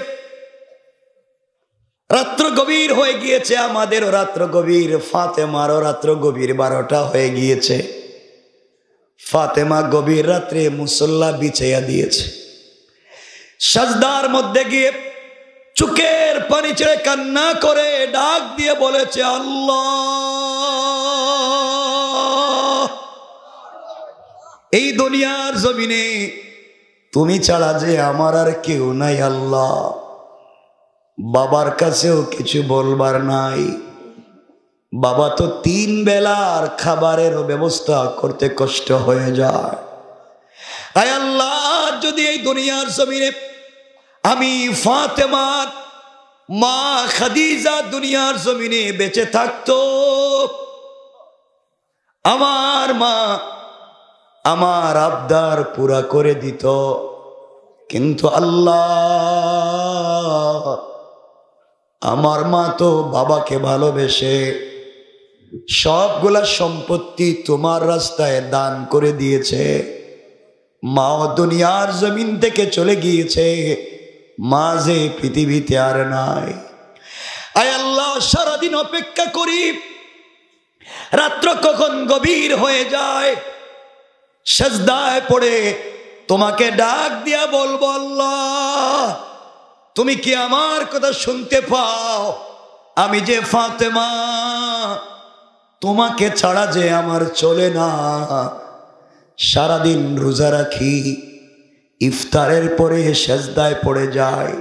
A: রাত্র গভীর হয়ে গিয়েছে, আমাদেরও রাত্র গভীর, ফাতেমারও রাত্র গভীর, 12টা হয়ে গিয়েছে। ফাতেমা গভীর রাত্রে মুসল্লা বিছাইয়া দিয়েছে, সাজদার মধ্যে গিয়ে চোখের পানি ছেড়ে কান্না করে ডাক দিয়ে বলেছে, আল্লাহ, এই দুনিয়ার জমিনে তুমি ছাড়া যে আমার আর কেউ নাই আল্লাহ, বাবার কাছেও কিছু বলবার নাই, বাবা তো 3 বেলার খাবারেরও ব্যবস্থা করতে কষ্ট হয়ে যায়। আয় আল্লাহ, যদি এই দুনিয়ার জমিনে আমি ফাতেমার মা খাদিজা দুনিয়ার জমিনে বেঁচে থাকতো, আমার মা আমার আবদার পুরা করে দিত, কিন্তু আল্লাহ, আমার মা তো বাবাকে ভালোবেসে সবগুলা সম্পত্তি তোমার রাস্তায় দান করে দিয়েছে, মাও দুনিয়ার জমিন থেকে চলে গিয়েছে, মা যে পৃথিবীতে আর নাই। আয় আল্লাহ, সারাদিন অপেক্ষা করি, রাত্র কখন গভীর হয়ে যায়, সাজদায় পড়ে তোমাকে ডাক দিয়া বলবো, আল্লাহ, তুমি কি আমার কথা শুনতে পাও? আমি যে ফাতেমা, তোমাকে ছাড়া যে আমার চলে না, সারাদিন রোজা রাখি, ইফতারের পরে সাজদায় পড়ে যায়,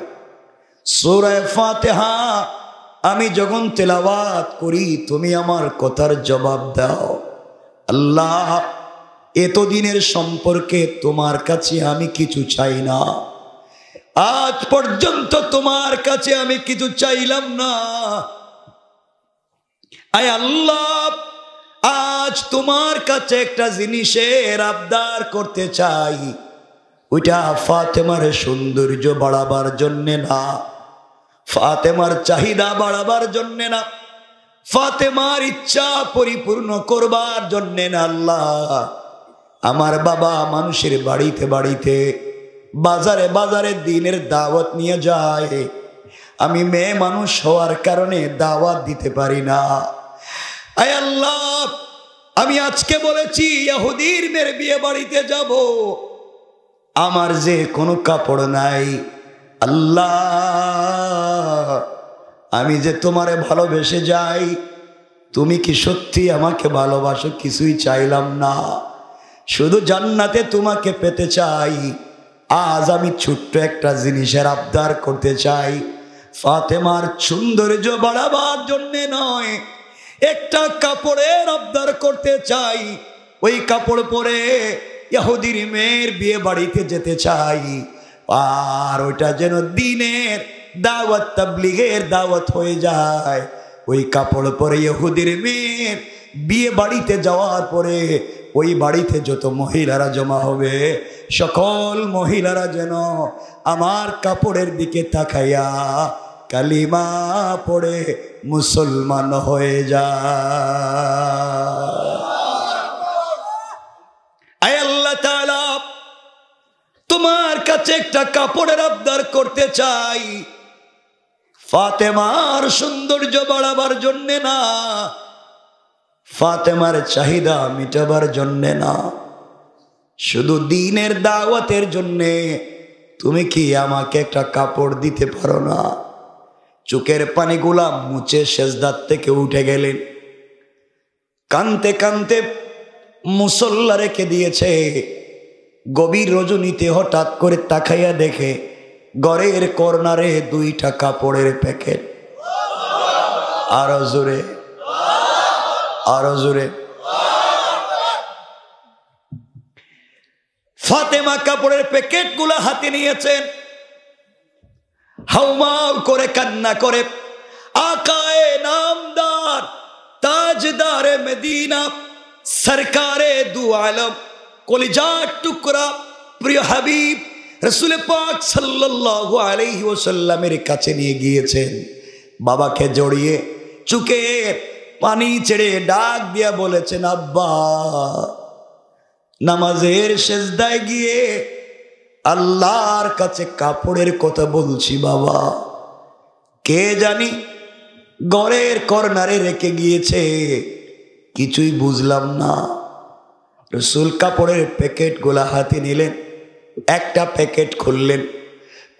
A: সূরা ফাতিহা আমি যখন তেলাওয়াত করি, তুমি আমার কথার জবাব দাও। আল্লাহ, এতদিনের সম্পর্কে তোমার কাছে আমি কিছু চাই না, আজ পর্যন্ত তোমার কাছে আমি কিছু চাইলাম না। আয় আল্লাহ, আজ তোমার কাছে একটা জিনিসের আবদার করতে চাই, ওইটা ফাতেমার সৌন্দর্য বাড়াবার জন্যে না, ফাতেমার চাহিদা বাড়াবার জন্যে না, ফাতেমার ইচ্ছা পরিপূর্ণ করবার জন্যে না। আল্লাহ, আমার বাবা মানুষের বাড়িতে বাড়িতে, বাজারে বাজারে দিনের দাওয়াত নিয়ে যায়, আমি মেয়ে মানুষ হওয়ার কারণে দাওয়াত দিতে পারি না। আয় আল্লাহ, আমি আজকে বলেছি ইহুদির মেয়ের বিয়ে বাড়িতে যাব, আমার যে কোনো কাপড় নাই, আল্লাহ, আমি যে তোমারে ভালোবেসে যাই, তুমি কি সত্যি আমাকে ভালোবাসো? কিছুই চাইলাম না, শুধু জান্নাতে তোমাকে পেতে চাই। আজ আমি ছোট্ট একটা জিনিসের আবদার করতে চাই, ফাতেমার সৌন্দর্য বাড়াবার জন্যে নয়, একটা কাপড়ের আবদার করতে চাই, ওই কাপড় পরে ইহুদির মেয়ের বিয়ে বাড়িতে যেতে চাই, আর ওইটা যেন দিনের দাওয়াত, তাবলীগের দাওয়াত হয়ে যায়। ওই কাপড় পরে ইহুদির মেয়ের বিয়ে বাড়িতে যাওয়ার পরে ওই বাড়িতে যত মহিলারা জমা হবে, সকল মহিলারা যেন আমার কাপড়ের দিকে তাকাইয়া কালিমা পড়ে মুসলমান হয়ে যায়। আয় আল্লাহ তাআলা, তোমার কাছে কাছে একটা কাপড়ের আবদার করতে চাই, ফাতেমার সৌন্দর্য বাড়াবার জন্যে না, ফাতেমার চাহিদা মিটাবার জন্যে না, শুধু দ্বীনের দাওয়াতের জন্যে। তুমি কি আমাকে একটা কাপড় দিতে পারো না? চোখের পানিগুলা মুছে সেজদার থেকে উঠে গেলেন। কানতে কানতে মুসল্লা রেখে দিয়েছে। গভীর রজনীতে হঠাৎ করে তাকাইয়া দেখে ঘরের কর্নারে 2টা কাপড়ের প্যাকেট। আরো জোরে, আরো জোরে। ফাতেমা কাপড়ের প্যাকেট গুলা হাতে নিয়েছেন, হাউমাউ করে কান্না করে আকায়ে নামদার তাজদারে মদিনা সরকারে দু আলম কলিজার টুকরা প্রিয় হাবিব রাসূল পাক সাল্লাল্লাহু আলাইহি ওয়াসাল্লামের কাছে নিয়ে গিয়েছেন। বাবাকে জড়িয়ে চুকে পানি ছেড়ে ডাক দিয়া বলেছেন, আব্বা। নামাজের সেজদায় গিয়ে আল্লাহর কাছে কাপড়ের কথা বলছি বাবা, কে জানি ঘরের কর্নারে রেখে গিয়েছে, কিছুই বুঝলাম না। রাসূল কাপড়ের প্যাকেট গুলা হাতে নিলেন, একটা প্যাকেট খুললেন,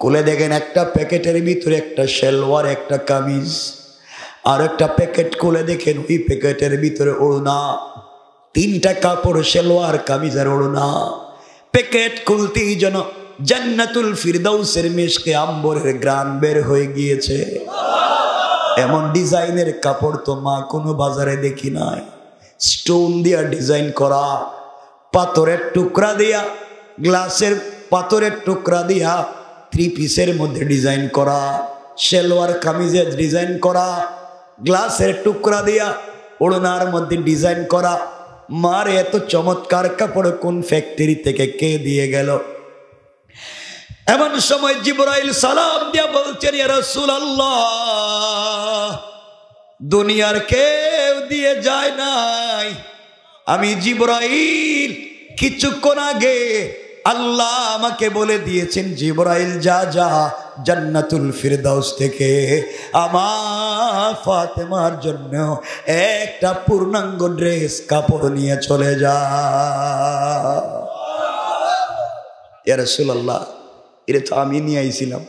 A: খুলে দেখেন একটা প্যাকেটের ভিতরে একটা সালোয়ার, একটা কামিজ। আর একটা প্যাকেট খুলে দেখেন ওই প্যাকেটের ভিতরে ওড়না। 3টা কাপড়, সালোয়ার, কামিজ আর ওড়না। প্যাকেট খুলতেই যেন জান্নাতুল ফিরদাউসের মিশকে আম্বরের গ্রান বের হয়ে গিয়েছে। এমন ডিজাইনের কাপড় তো মা কোনো বাজারে দেখি নাই। স্টোন দিয়া ডিজাইন করা, পাথরের টুকরা দিয়া, গ্লাসের পাথরের টুকরা দিয়া 3 পিসের মধ্যে ডিজাইন করা, সালোয়ার কামিজের ডিজাইন করা, গ্লাসের টুকরা দিয়া ওড়নার মধ্যে ডিজাইন করা। মার এত চমৎকার কাপড় কোন ফ্যাক্টরি থেকে কে দিয়ে গেল? এমন সময় জিবরাইল সালাম দিয়া বলছেন, ইয়া রাসূলুল্লাহ, দুনিয়ার কেউ দিয়ে যায় নাই, আমি জিবরাইল কিছুক্ষণ আগে আল্লাহ আমাকে বলে দিয়েছেন, জিবরাইল যা যা জান্নাতুল ফিরদাউস থেকে আমার ফাতেমার জন্য একটা পূর্ণাঙ্গ ড্রেস কাপড় নিয়ে চলে যা। ইয়া রাসূলুল্লাহ, এটা তো আমি নিয়ে আইছিলাম,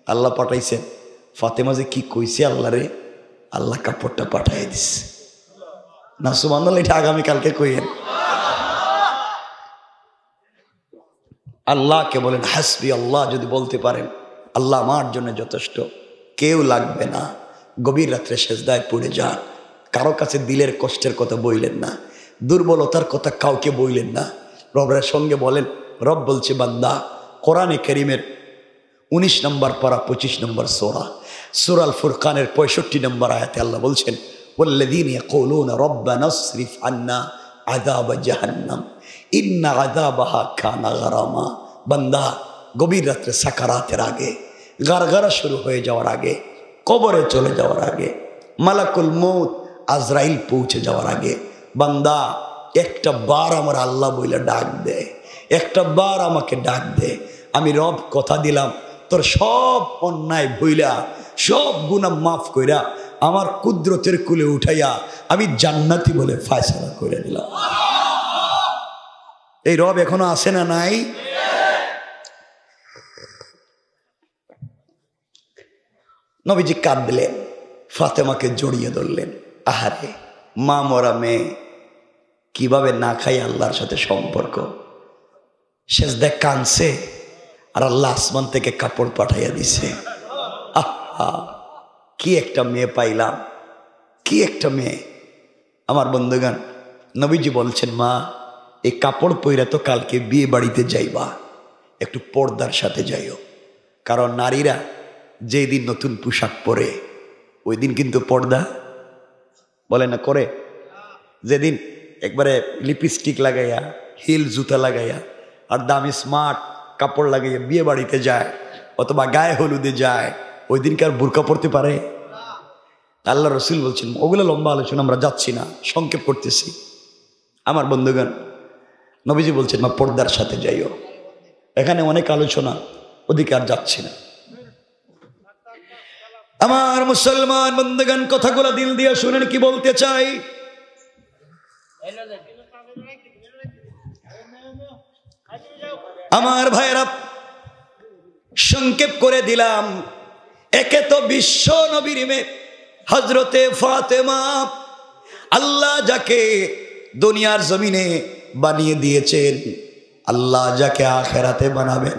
A: আল্লাহ পাঠাইছেন। ফাতেমা যে কি কইছে আল্লাহ রে, আল্লাহ কাপড়টা পাঠাই দিছে না। সুবহানাল্লাহ, এটা আগামীকালকে কইেন। আল্লাহকে বলেন হাসবি আল্লাহ, যদি বলতে পারেন আল্লাহ আমার জন্য যথেষ্ট, কেউ লাগবে না। গভীর রাত্রে সেজদায় পড়ে যান, কারো কাছে দিলের কষ্টের কথা বইলেন না, দুর্বলতার কথা কাউকে বইলেন না। রবের সঙ্গে বলেন, রব বলছে বান্দা, কোরআনে কারীমের 19 নম্বর পারা 25 নম্বর সূরা, সূরা আল ফুরকানের 65 নম্বর আয়াতে আল্লাহ বলছেন, ওয়াল্লাযীনা ইয়াকুলুনা রব্বানা ইসরিফ আন্না আযাব জাহান্নাম ইন্না আযাবাহা কানা গারামা। বান্দা, গভীর রাত্রে সাকারাতের আগে, গারগারা শুরু হয়ে যাওয়ার আগে, কবরে চলে যাওয়ার আগে, মালাকুল মউত আজরাইল পৌঁছে যাওয়ার আগে, বান্দা একটা বার আমার আল্লাহ বইলা ডাক দে, একটা বার আমাকে ডাক দে। আমি রব কথা দিলাম, তোর সব অন্যায় ভইলা, সব গুনাহ মাফ কইরা আমার কুদরতের কুলে উঠাইয়া আমি জান্নাতি বলে ফয়সালা করে দিলাম। এই রব এখনো আসে না নাই? নবীজি কাঁদলেন, ফাতেমাকে জড়িয়ে ধরলেন। আহারে, মা মরা মেয়ে কিভাবে না খাই আল্লাহর সাথে সম্পর্ক। সেজদায় কাঁদছে আর আল্লাহ আসমান থেকে কাপড় পাঠাইয়া দিছে। আহা, কি একটা মেয়ে পাইলাম, কি একটা মেয়ে। আমার বন্ধুগণ, নবীজি বলছেন, মা এই কাপড় পইরা তো কালকে বিয়ে বাড়িতে যাইবা, একটু পর্দার সাথে যাইও। কারণ নারীরা যেই দিন নতুন পোশাক পরে ওই দিন কিন্তু পর্দা বলে না করে। যেদিন একবারে লিপস্টিক লাগাইয়া, হিল জুতা লাগাইয়া আর দামি স্মার্ট কাপড় লাগাইয়া বিয়ে বাড়িতে যায় অথবা গায়ে হলুদে যায়, ওই দিনকার বোরকা পড়তে পারে? আল্লাহ রসুল বলছেন, ওগুলো লম্বা আলোচনা আমরা যাচ্ছি না, সংক্ষেপ করতেছি। আমার বন্ধুগণ, নবীজি বলছেন, মা পর্দার সাথে যাইও। এখানে অনেক আলোচনা, ওদিকে আর যাচ্ছি না। আমার মুসলমান বন্ধুগণ, কথাগুলো দিল দিয়ে শুনেন কি বলতে চাই। আমার ভাইয়েরা, সংক্ষেপ করে দিলাম। একে তো বিশ্ব নবীর মেয়ে হযরতে ফাতেমা, আল্লাহ যাকে দুনিয়ার জমিনে বানিয়ে দিয়েছেন, আল্লাহ যাকে আখেরাতে বানাবেন,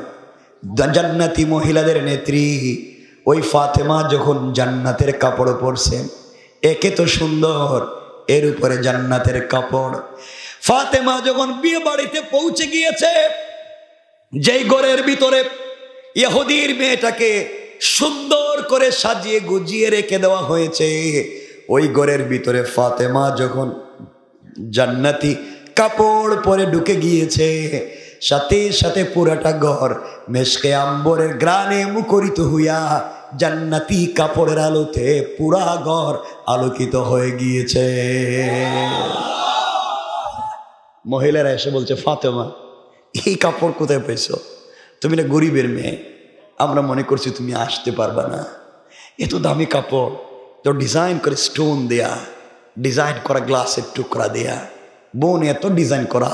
A: জান্নাতি মহিলাদের নেত্রী ওই ফাতেমা যখন জান্নাতের কাপড় পরছেন, একে তো সুন্দর, এর উপরে জান্নাতের কাপড়। ফাতেমা যখন বিয়ে বাড়িতে পৌঁছে গিয়েছে, যেই ঘরের ভিতরে ইহুদির মেয়েটাকে সুন্দর করে সাজিয়ে গুজিয়ে রেখে দেওয়া হয়েছে, ওই ঘরের ভিতরে ফাতেমা যখন জান্নাতি কাপড় পরে ঢুকে গিয়েছে, সাথে সাথে পুরাটা ঘর মেশকে আম্বরের গ্রানে মুখরিত হইয়া জান্নাতি কাপড়ের আলোতে পুরা ঘর আলোকিত হয়ে গিয়েছে। মহিলারা এসে বলছে, ফাতেমা এই কাপড় কোথায় পেয়েছো? তুমি না গরিবের মেয়ে, আমরা মনে করছি তুমি আসতে পারবা না। এত দামি কাপড়, তো ডিজাইন করে স্টোন দেয়া, ডিজাইন করা গ্লাসের টুকরা দেয়া, বোন এত ডিজাইন করা,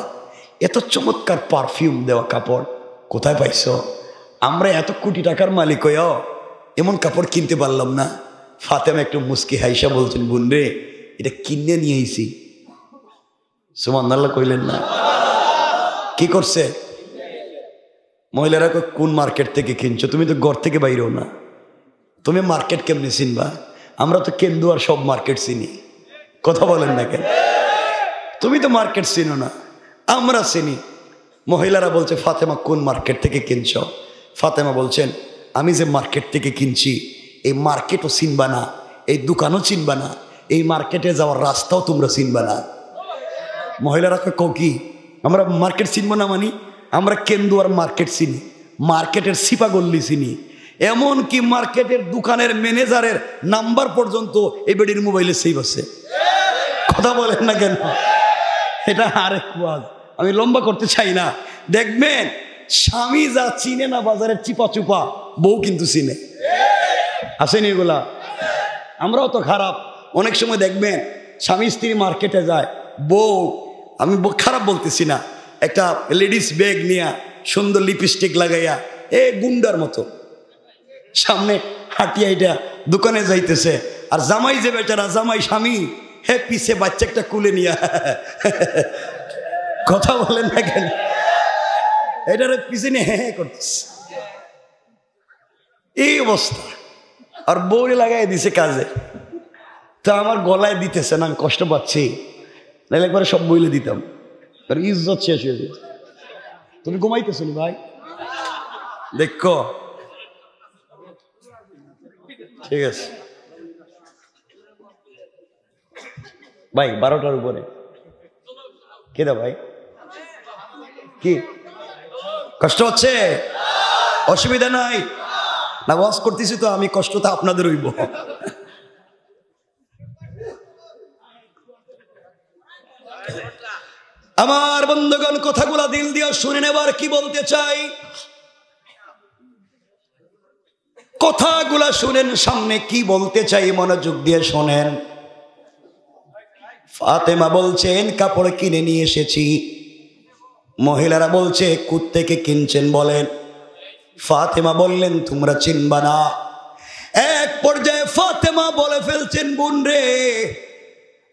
A: এত চমৎকার পারফিউম দেওয়া কাপড় কোথায় পাইছো? আমরা এত কোটি টাকার মালিক হয়েও এমন কাপড় কিনতে পারলাম না। ফাতেমা একটু মুস্কি হাইসা বলছেন, বোন রে, এটা কিনে নিয়ে আইছি। সুবহানাল্লাহ কইলেন না? কি করছে? মহিলারা কোন মার্কেট থেকে কিনছো? তুমি তো ঘর থেকে বাইরেও না, তুমি মার্কেট কেমনি চিনবা? আমরা তো কেন্দুয়ার সব মার্কেট চিনি, কথা বলেন না কেন? তুমি তো মার্কেট চিনো না, আমরা চিনি। মহিলারা বলছে, ফাতেমা কোন মার্কেট থেকে কিনছ? ফাতেমা বলছেন, আমি যে মার্কেট থেকে কিনছি এই মার্কেটও চিনবা না, এই দোকানও চিনবা না, এই মার্কেটে যাওয়ার রাস্তাও তোমরা চিনবা না। মহিলারা কও কি আমরা মার্কেট চিনবো না? মানে আমরা কেন্দুয়ার মার্কেট চিনি, মার্কেটের সিপা গল্লি চিনি, এমনকি মার্কেটের দোকানের ম্যানেজারের নাম্বার পর্যন্ত এই বেডির মোবাইলে সেভ আছে। কথা বলেন না কেন? এটা আরেক ওয়াজ, আমি লম্বা করতে চাই না। দেখবেন স্বামী যা চিনে না বাজারের চিপা চুপা, বউ কিন্তু চিনে। আসেনি এগুলা? আমরাও তো খারাপ। অনেক সময় দেখবেন স্বামী স্ত্রী মার্কেটে যায়, বউ, আমি খারাপ বলতেছি না, একটা লেডিস ব্যাগ নিয়ে সুন্দর লিপস্টিক লাগাইয়া গুন্ডার মতো সামনে হাঁটিয়া এটা দোকানে যাইতেছে, আর জামাই যে বেচারা জামাই স্বামী, পিছে বাচ্চা একটা কুলে নিয়া, কথা বলেন না কেন? এটার পিছে নিয়ে করতেছে, এই অবস্থা। আর বউরে লাগাই দিছে কাজে, তা আমার গলায় দিতেছে না, আমি কষ্ট পাচ্ছি, নাহলে একবারে সব বইলে দিতাম, তার ইজ্জত শেষ হয়ে যেত। তুমি ঘুমাইতেছো নি ভাই? দেখো ঠিক আছে ভাই, 12টার উপরে কেদা ভাই? কি কষ্ট হচ্ছে? অসুবিধা নাই না, ওয়াজ করতেছি তো আমি, কষ্টটা আপনাদের হইব। আমার বন্ধুগণ, কথাগুলা দিল দিয়ে শুনে নেবার কি বলতে চাই, কথাগুলা শুনেন, সামনে কি বলতে চাই মনোযোগ দিয়ে শোনেন। ফাতেমা বলছেন, কাপড় কিনে নিয়ে এসেছি। মহিলারা বলছে, কোত্থেকে কিনছেন বলেন? ফাতেমা বললেন, তোমরা চিনবা না। এক পর্যায়ে ফাতেমা বলে ফেলছেন, বোন রে,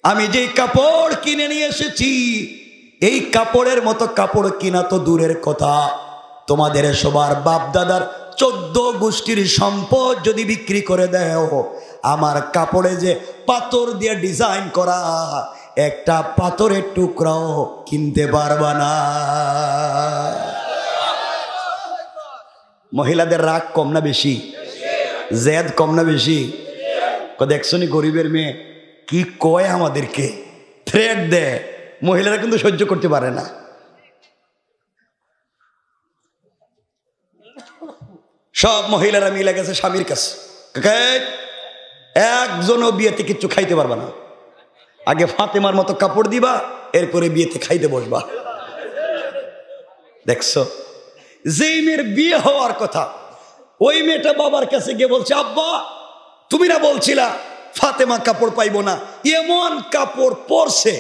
A: আমি যে কাপড় কিনে নিয়ে এসেছি, এই কাপড়ের মতো কাপড় কিনা তো দূরের কথা, তোমাদের সবার বাপ দাদার 14 গোষ্ঠীর সম্পদ যদি বিক্রি করে দেও, আমার কাপড়ে যে পাথর দিয়ে ডিজাইন করা, একটা পাথরের টুকরাও কিনতে পারবা না। মহিলাদের রাগ কম না বেশি? জেদ কম না বেশি? দেখছো নি গরিবের মেয়ে কি কয়, আমাদেরকে থ্রেট দেয়। মহিলারা কিন্তু সহ্য করতে পারে না। সব মহিলারা মিলে গেছে স্বামীর কাছে, একজনও বিয়েতে কিচ্ছু খাইতে পারবা না, আগে ফাতেমার মতো কাপড় দিবা, এরপরে বিয়েতে খাইতে বসবা। দেখছো যেই মেয়ের বিয়ে হওয়ার কথা ওই মেয়েটা বাবার কাছে গিয়ে বলছে, আব্বা তুমি না বলছিলা ফাতেমা কাপড় পাইবো না, এমন কাপড় পরছে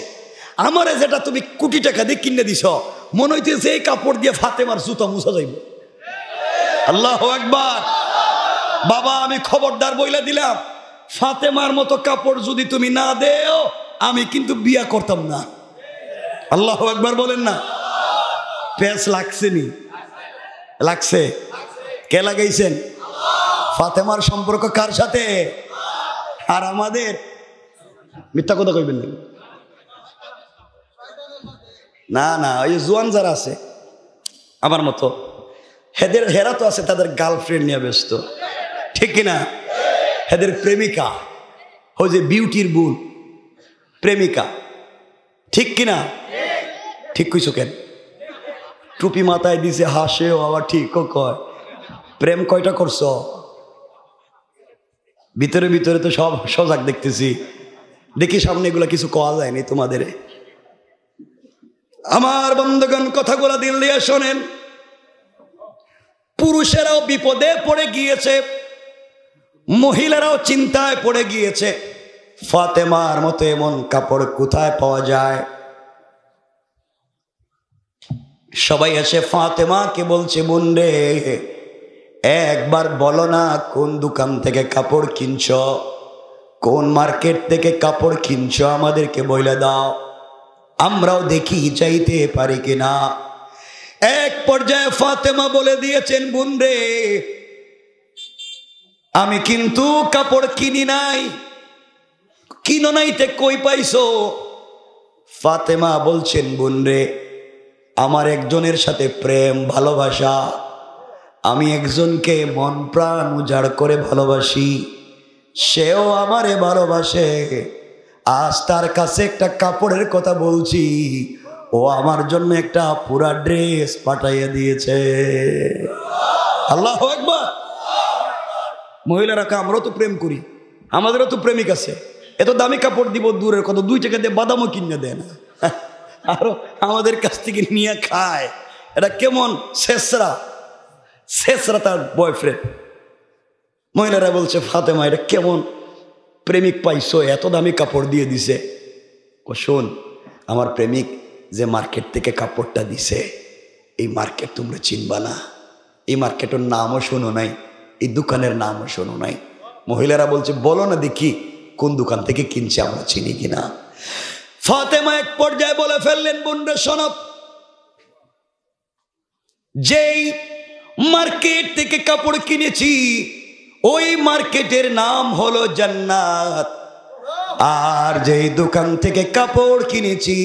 A: আমারে যেটা তুমি কোটি টাকা দিয়ে কিনে দিছ, মনে হইতেছে এই কাপড় দিয়ে ফাতেমার জুতা মুছা যাইব। আল্লাহু আকবার। বাবা আমি খবরদার বইলা দিলাম, ফাতেমার মতো কাপড় যদি তুমি না দেও আমি কিন্তু বিয়া করতাম না। আল্লাহু আকবার বলেন না। পেঁচ লাগছে নি? লাগছে। কে লাগাইছেন? ফাতেমার সম্পর্ক কার সাথে? আর আমাদের মিথ্যা কথা কইবেন না, না ওই জোয়ান যারা আছে আমার মতো হেরা তো আছে তাদের গার্লফ্রেন্ড নিয়ে ব্যস্ত, ঠিক কিনা? হেদের প্রেমিকা, ওই যে বিউটির বোন প্রেমিকা, ঠিক কিনা? ঠিক কইছো কেন? টুপি মাথায় দিছে, হাসেও আবার ঠিকও কয়। প্রেম কয়টা করছ? ভিতরে ভিতরে তো সব সজাগ দেখতেছি, দেখি সামনে এগুলা কিছু কওয়া যায়নি তোমাদের। আমার বন্ধুগণ কথাগুলা দিল দিয়ে শোনেন। পুরুষেরাও বিপদে পড়ে গিয়েছে, মহিলারাও চিন্তায় পড়ে গিয়েছে, ফাতেমার মতো এমন কাপড় কোথায় পাওয়া যায়? সবাই এসে ফাতেমাকে বলছে, বোন রে একবার বলো না কোন দোকান থেকে কাপড় কিনছ, কোন মার্কেট থেকে কাপড় কিনছ, আমাদেরকে বলে দাও, আমরাও দেখি চাইতে পারি কিনা। এক পর্যায়ে ফাতেমা বলে দিয়েছেন, বোন রে আমি কিন্তু কাপড় কিনি নাই। কিনো নাইতে কই পাইছো? ফাতেমা বলছেন, বোন রে আমার একজনের সাথে প্রেম ভালোবাসা, আমি একজনকে মন প্রাণ উজাড় করে ভালোবাসি, সেও আমারে ভালোবাসে। আজ তার কাছে একটা কাপড়ের কথা বলছি, ও আমার জন্য একটা পুরা ড্রেস পাঠাইয়া দিয়েছে। আল্লাহু আকবার। মহিলারা আমরাও তো প্রেম করি, আমাদেরও তো প্রেমিক আছে, এত দামি কাপড় দিব দূরের কথা, 2 টাকা দিয়ে বাদামও কিনে দেয় না, আরো আমাদের কাছ থেকে নিয়ে খায়। এটা কেমন শেষরা তার বয়ফ্রেন্ড। মহিলারা বলছে, ফাতেমা এটা কেমন প্রেমিক পাইছো, এত দামি কাপড় দিয়ে দিছে? ও শোন, আমার প্রেমিক যে মার্কেট থেকে কাপড়টা দিছে এই মার্কেট তোমরা চিনবা না, এই মার্কেটের নামও শোনো নাই, এই দোকানের নামও শোনো নাই। মহিলারা বলছে, বলো না দেখি কোন দোকান থেকে কিনছে, আমরা চিনি কিনা। ফাতেমা এক পর্যায়ে বলে ফেললেন, বোনরা শোনো, যেই মার্কেট থেকে কাপড় কিনেছি ওই মার্কেটের নাম হলো জান্নাত, আর যেই দোকান থেকে কাপড় কিনেছি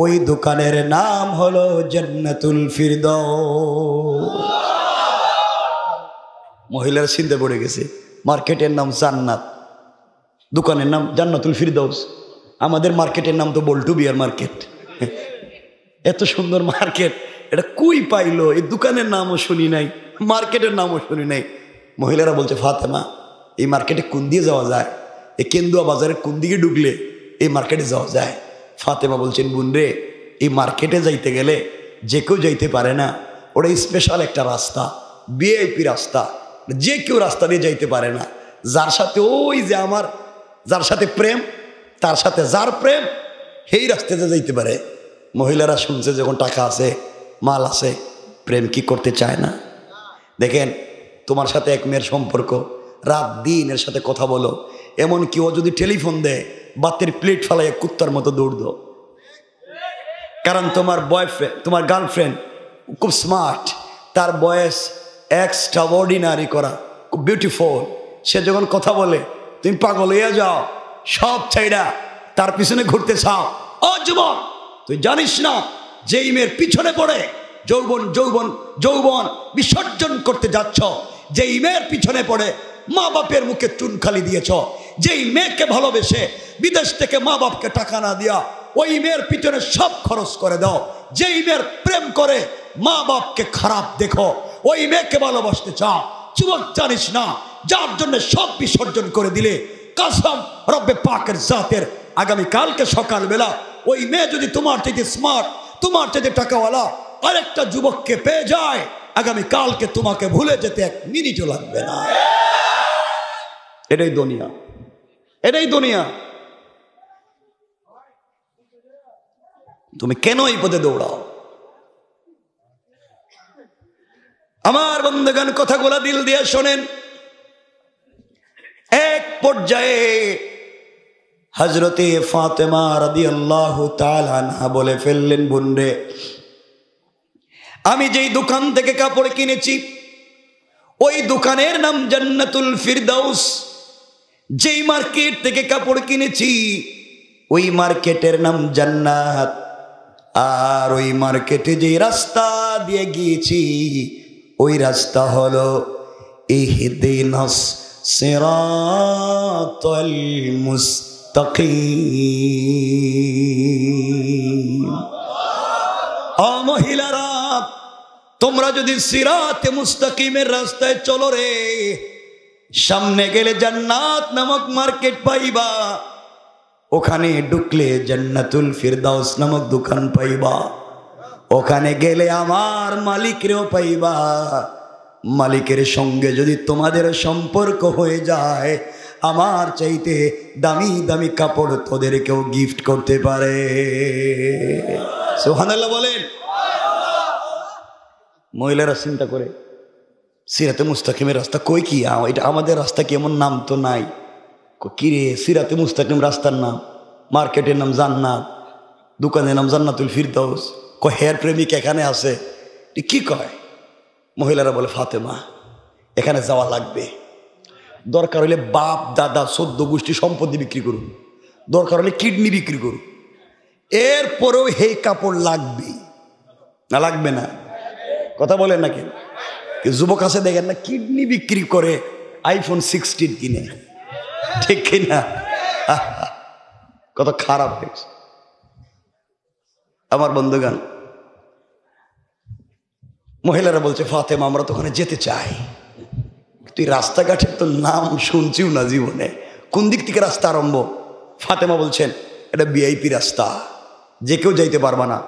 A: ওই দোকানের নাম হলো জান্নাতুল ফিরদাউস। মহিলার চিন্তা পড়ে গেছে, মার্কেটের নাম জান্নাত, দোকানের নাম জান্নাতুল ফিরদাউস। আমাদের মার্কেটের নাম তো বল্টু বিয়ার মার্কেট। এত সুন্দর মার্কেট, এটা কই পাইলো? এই দোকানের নামও শুনি নাই, মার্কেটের নামও শুনি নাই। মহিলারা বলছে, ফাতেমা এই মার্কেটে কোন দিয়ে যাওয়া যায়? এই কেন্দুয়া বাজারের কোন দিকে ঢুকলে এই মার্কেটে যাওয়া যায়? ফাতেমা বলছেন, বোন রে এই মার্কেটে যাইতে গেলে যে কেউ যাইতে পারে না, ওটা স্পেশাল একটা রাস্তা, ভিআইপি রাস্তা, যে কেউ রাস্তা দিয়ে যাইতে পারে না। যার সাথে ওই যে আমার যার সাথে প্রেম, তার সাথে যার প্রেম, সেই রাস্তাতে যাইতে পারে। মহিলারা শুনছে যখন টাকা আছে, মাল আছে, প্রেম কি করতে চায় না? দেখেন তোমার সাথে এক মেয়ের সম্পর্ক, রাত দিন এর সাথে কথা বলো, এমন কি ও যদি টেলিফোন দেয় বাতের প্লেট ফালাইয়া কুত্তার মতো দৌড় দো, কারণ তোমার বয়ফ্রেন্ড, তোমার গার্লফ্রেন্ড খুব স্মার্ট, তার বয়স এক্সট্রা অর্ডিনারি করা, খুব বিউটিফুল। সে যখন কথা বলে তুমি পাগল হইয়া যাও, সব ছাইড়া তার পিছনে ঘুরতে চাও। ও যুবক, তুই জানিস না যেই মেয়ের পিছনে পড়ে যৌবন যৌবন যৌবন বিসর্জন করতে যাচ্ছ, যেই মেয়ের পিছনে পড়ে মা বাপের মুখে চুন খালি দিয়েছ, যেই মেয়েকে ভালোবেসে বিদেশ থেকে মা বাপকে টাকা না দিয়া ওই মেয়ের পিছনে সব খরচ করে দাও, যেই মেয়ের প্রেম করে মা বাপকে খারাপ দেখো, ওই মেয়েকে ভালোবাসতে চাও। যুবক জানিস না যার জন্য সব বিসর্জন করে দিলে, কসম রব্বে পাকের জাতের, আগামীকালকে সকালবেলা ওই মেয়ে যদি তোমার চাইতে স্মার্ট, তোমার চাইতে টাকাওয়ালা আরেকটা যুবককে পেয়ে যায়, আগামী কালকে তোমাকে ভুলে যেতে 1 মিনিটও লাগবে না। এটাই দুনিয়া, এটাই দুনিয়া। তুমি কেন এই পথে দৌড়াও? আমার বন্ধুগণ, কথাগুলো দিল দিয়ে শোনেন। এক পর্যায়ে হযরতে ফাতেমা রাদিয়াল্লাহু তাআলা আনহা বলে ফেললেন, বোনরে, আমি যেই দোকান থেকে কাপড় কিনেছি ওই দোকানের নাম জান্নাতুল ফিরদাউস। যেই মার্কেট থেকে কাপড় কিনেছি ওই মার্কেটের নাম জান্নাত। আর ওই মার্কেটে যে রাস্তা দিয়ে গিয়েছি ওই রাস্তা হলো ইহদিনাস সিরাতাল মুস্তাকিম। ও মহিলারা, তোমরা যদি সিরাতে মুস্তাকিমের রাস্তায় চলো রে, সামনে গেলে জান্নাত নামক মার্কেট পাইবা। ওখানে ঢুকলে জান্নাতুল ফিরদাউস নামক দোকান পাইবা। ওখানে গেলে আমার মালিকরেও পাইবা। মালিকের সঙ্গে যদি তোমাদের সম্পর্ক হয়ে যায়, আমার চাইতে দামি দামি কাপড় তোদেরকেও গিফট করতে পারে। সুবহানাল্লাহ বলেন। মহিলারা চিন্তা করে, সিরাতে মুস্তাকিমের রাস্তা কই কি? এটা আমাদের রাস্তা কি? এমন নাম তো নাই। কি রে, সিরাতে মুস্তাকিম রাস্তার নাম, মার্কেটের নাম জান্নাত, দোকানের নাম জান্নাতুল ফিরদাউস। হেয়ার প্রেমিক এখানে আছে, কি কয়? মহিলারা বলে, ফাতেমা, এখানে যাওয়া লাগবে। দরকার হলে বাপ দাদা 14 গোষ্ঠী সম্পত্তি বিক্রি করুন, দরকার হলে কিডনি বিক্রি করুন, এরপরেও এই কাপড় লাগবে না? লাগবে না? কথা বলেন নাকি? যুবক আছে দেখেন না, কিডনি বিক্রি করে আইফোন 16 কিনে, ঠিক কিনা? কত খারাপ হয়েছে। আমার বন্ধুগান, মহিলারা বলছে, ফাতেমা, আমরা তো ওখানে যেতে চাই। তুই রাস্তাঘাটের তো নাম শুনছিও না জীবনে, কোন দিক থেকে রাস্তা আরম্ভ? ফাতেমা বলছেন, এটা ভিআইপি রাস্তা, যে কেউ যাইতে পারবা না।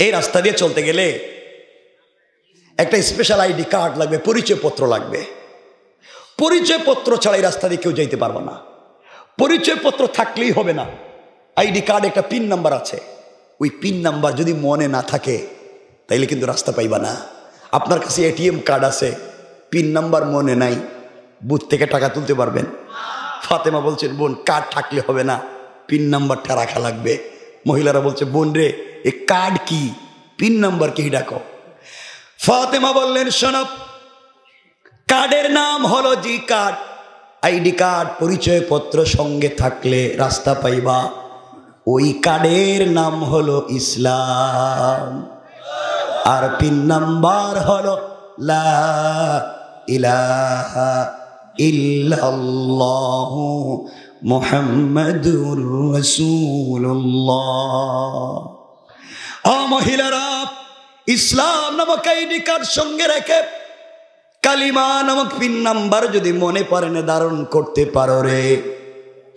A: এই রাস্তা দিয়ে চলতে গেলে একটা স্পেশাল আইডি কার্ড লাগবে, পরিচয়পত্র লাগবে। পরিচয়পত্র ছাড়া এই রাস্তা দিয়ে কেউ যাইতে পারবে না। পরিচয়পত্র থাকলেই হবে না, আইডি কার্ড একটা পিন নাম্বার আছে। ওই পিন নাম্বার যদি মনে না থাকে তাইলে কিন্তু রাস্তা পাইবা না। আপনার কাছে এটিএম কার্ড আছে, পিন নাম্বার মনে নাই, বুথ থেকে টাকা তুলতে পারবেন? ফাতেমা বলছেন, বোন, কার্ড থাকলে হবে না, পিন নাম্বারটা রাখা লাগবে। মহিলারা বলছে, বোন রে, এ কার্ড কি, পিন নাম্বার কি ডাকো? ফাতেমা বললেন, শোনো, কার্ডের নাম হলো জি কার্ড। আইডি কার্ড, পরিচয়পত্র সঙ্গে থাকলে রাস্তা পাইবা। ওই কার্ডের নাম হলো ইসলাম, আর পিন নাম্বার হলো লা ইলাহা ইল্লাল্লাহু মুহাম্মাদুর রাসূলুল্লাহ। ও মহিলারা, ইসলাম নামক আইডি কার্ড সঙ্গে রেখে কালিমা নামক পিন নাম্বার যদি মনে পারেন ধারণ করতে পারো রে,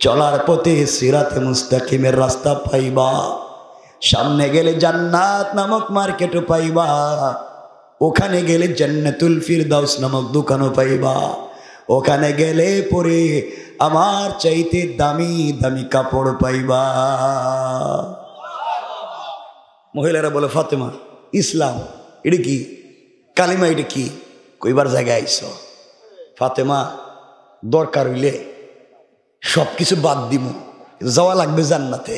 A: চলার পথে সিরাতে মুস্তাকিমের রাস্তা পাইবা। সামনে গেলে জান্নাত নামক মার্কেটও পাইবা। ওখানে গেলে জান্নাতুল ফিরদাউস নামক দোকানও পাইবা। ওখানে গেলে পরে আমার চাইতে দামি দামি কাপড় পাইবা। মহিলারা বলে, ফাতেমা, ইসলাম এটা কি? কালিমা এটা কি? কইবার জায়গায় আইস? ফাতেমা, দরকার হইলে সব কিছু বাদ দিব, যাওয়া লাগবে জান্নাতে।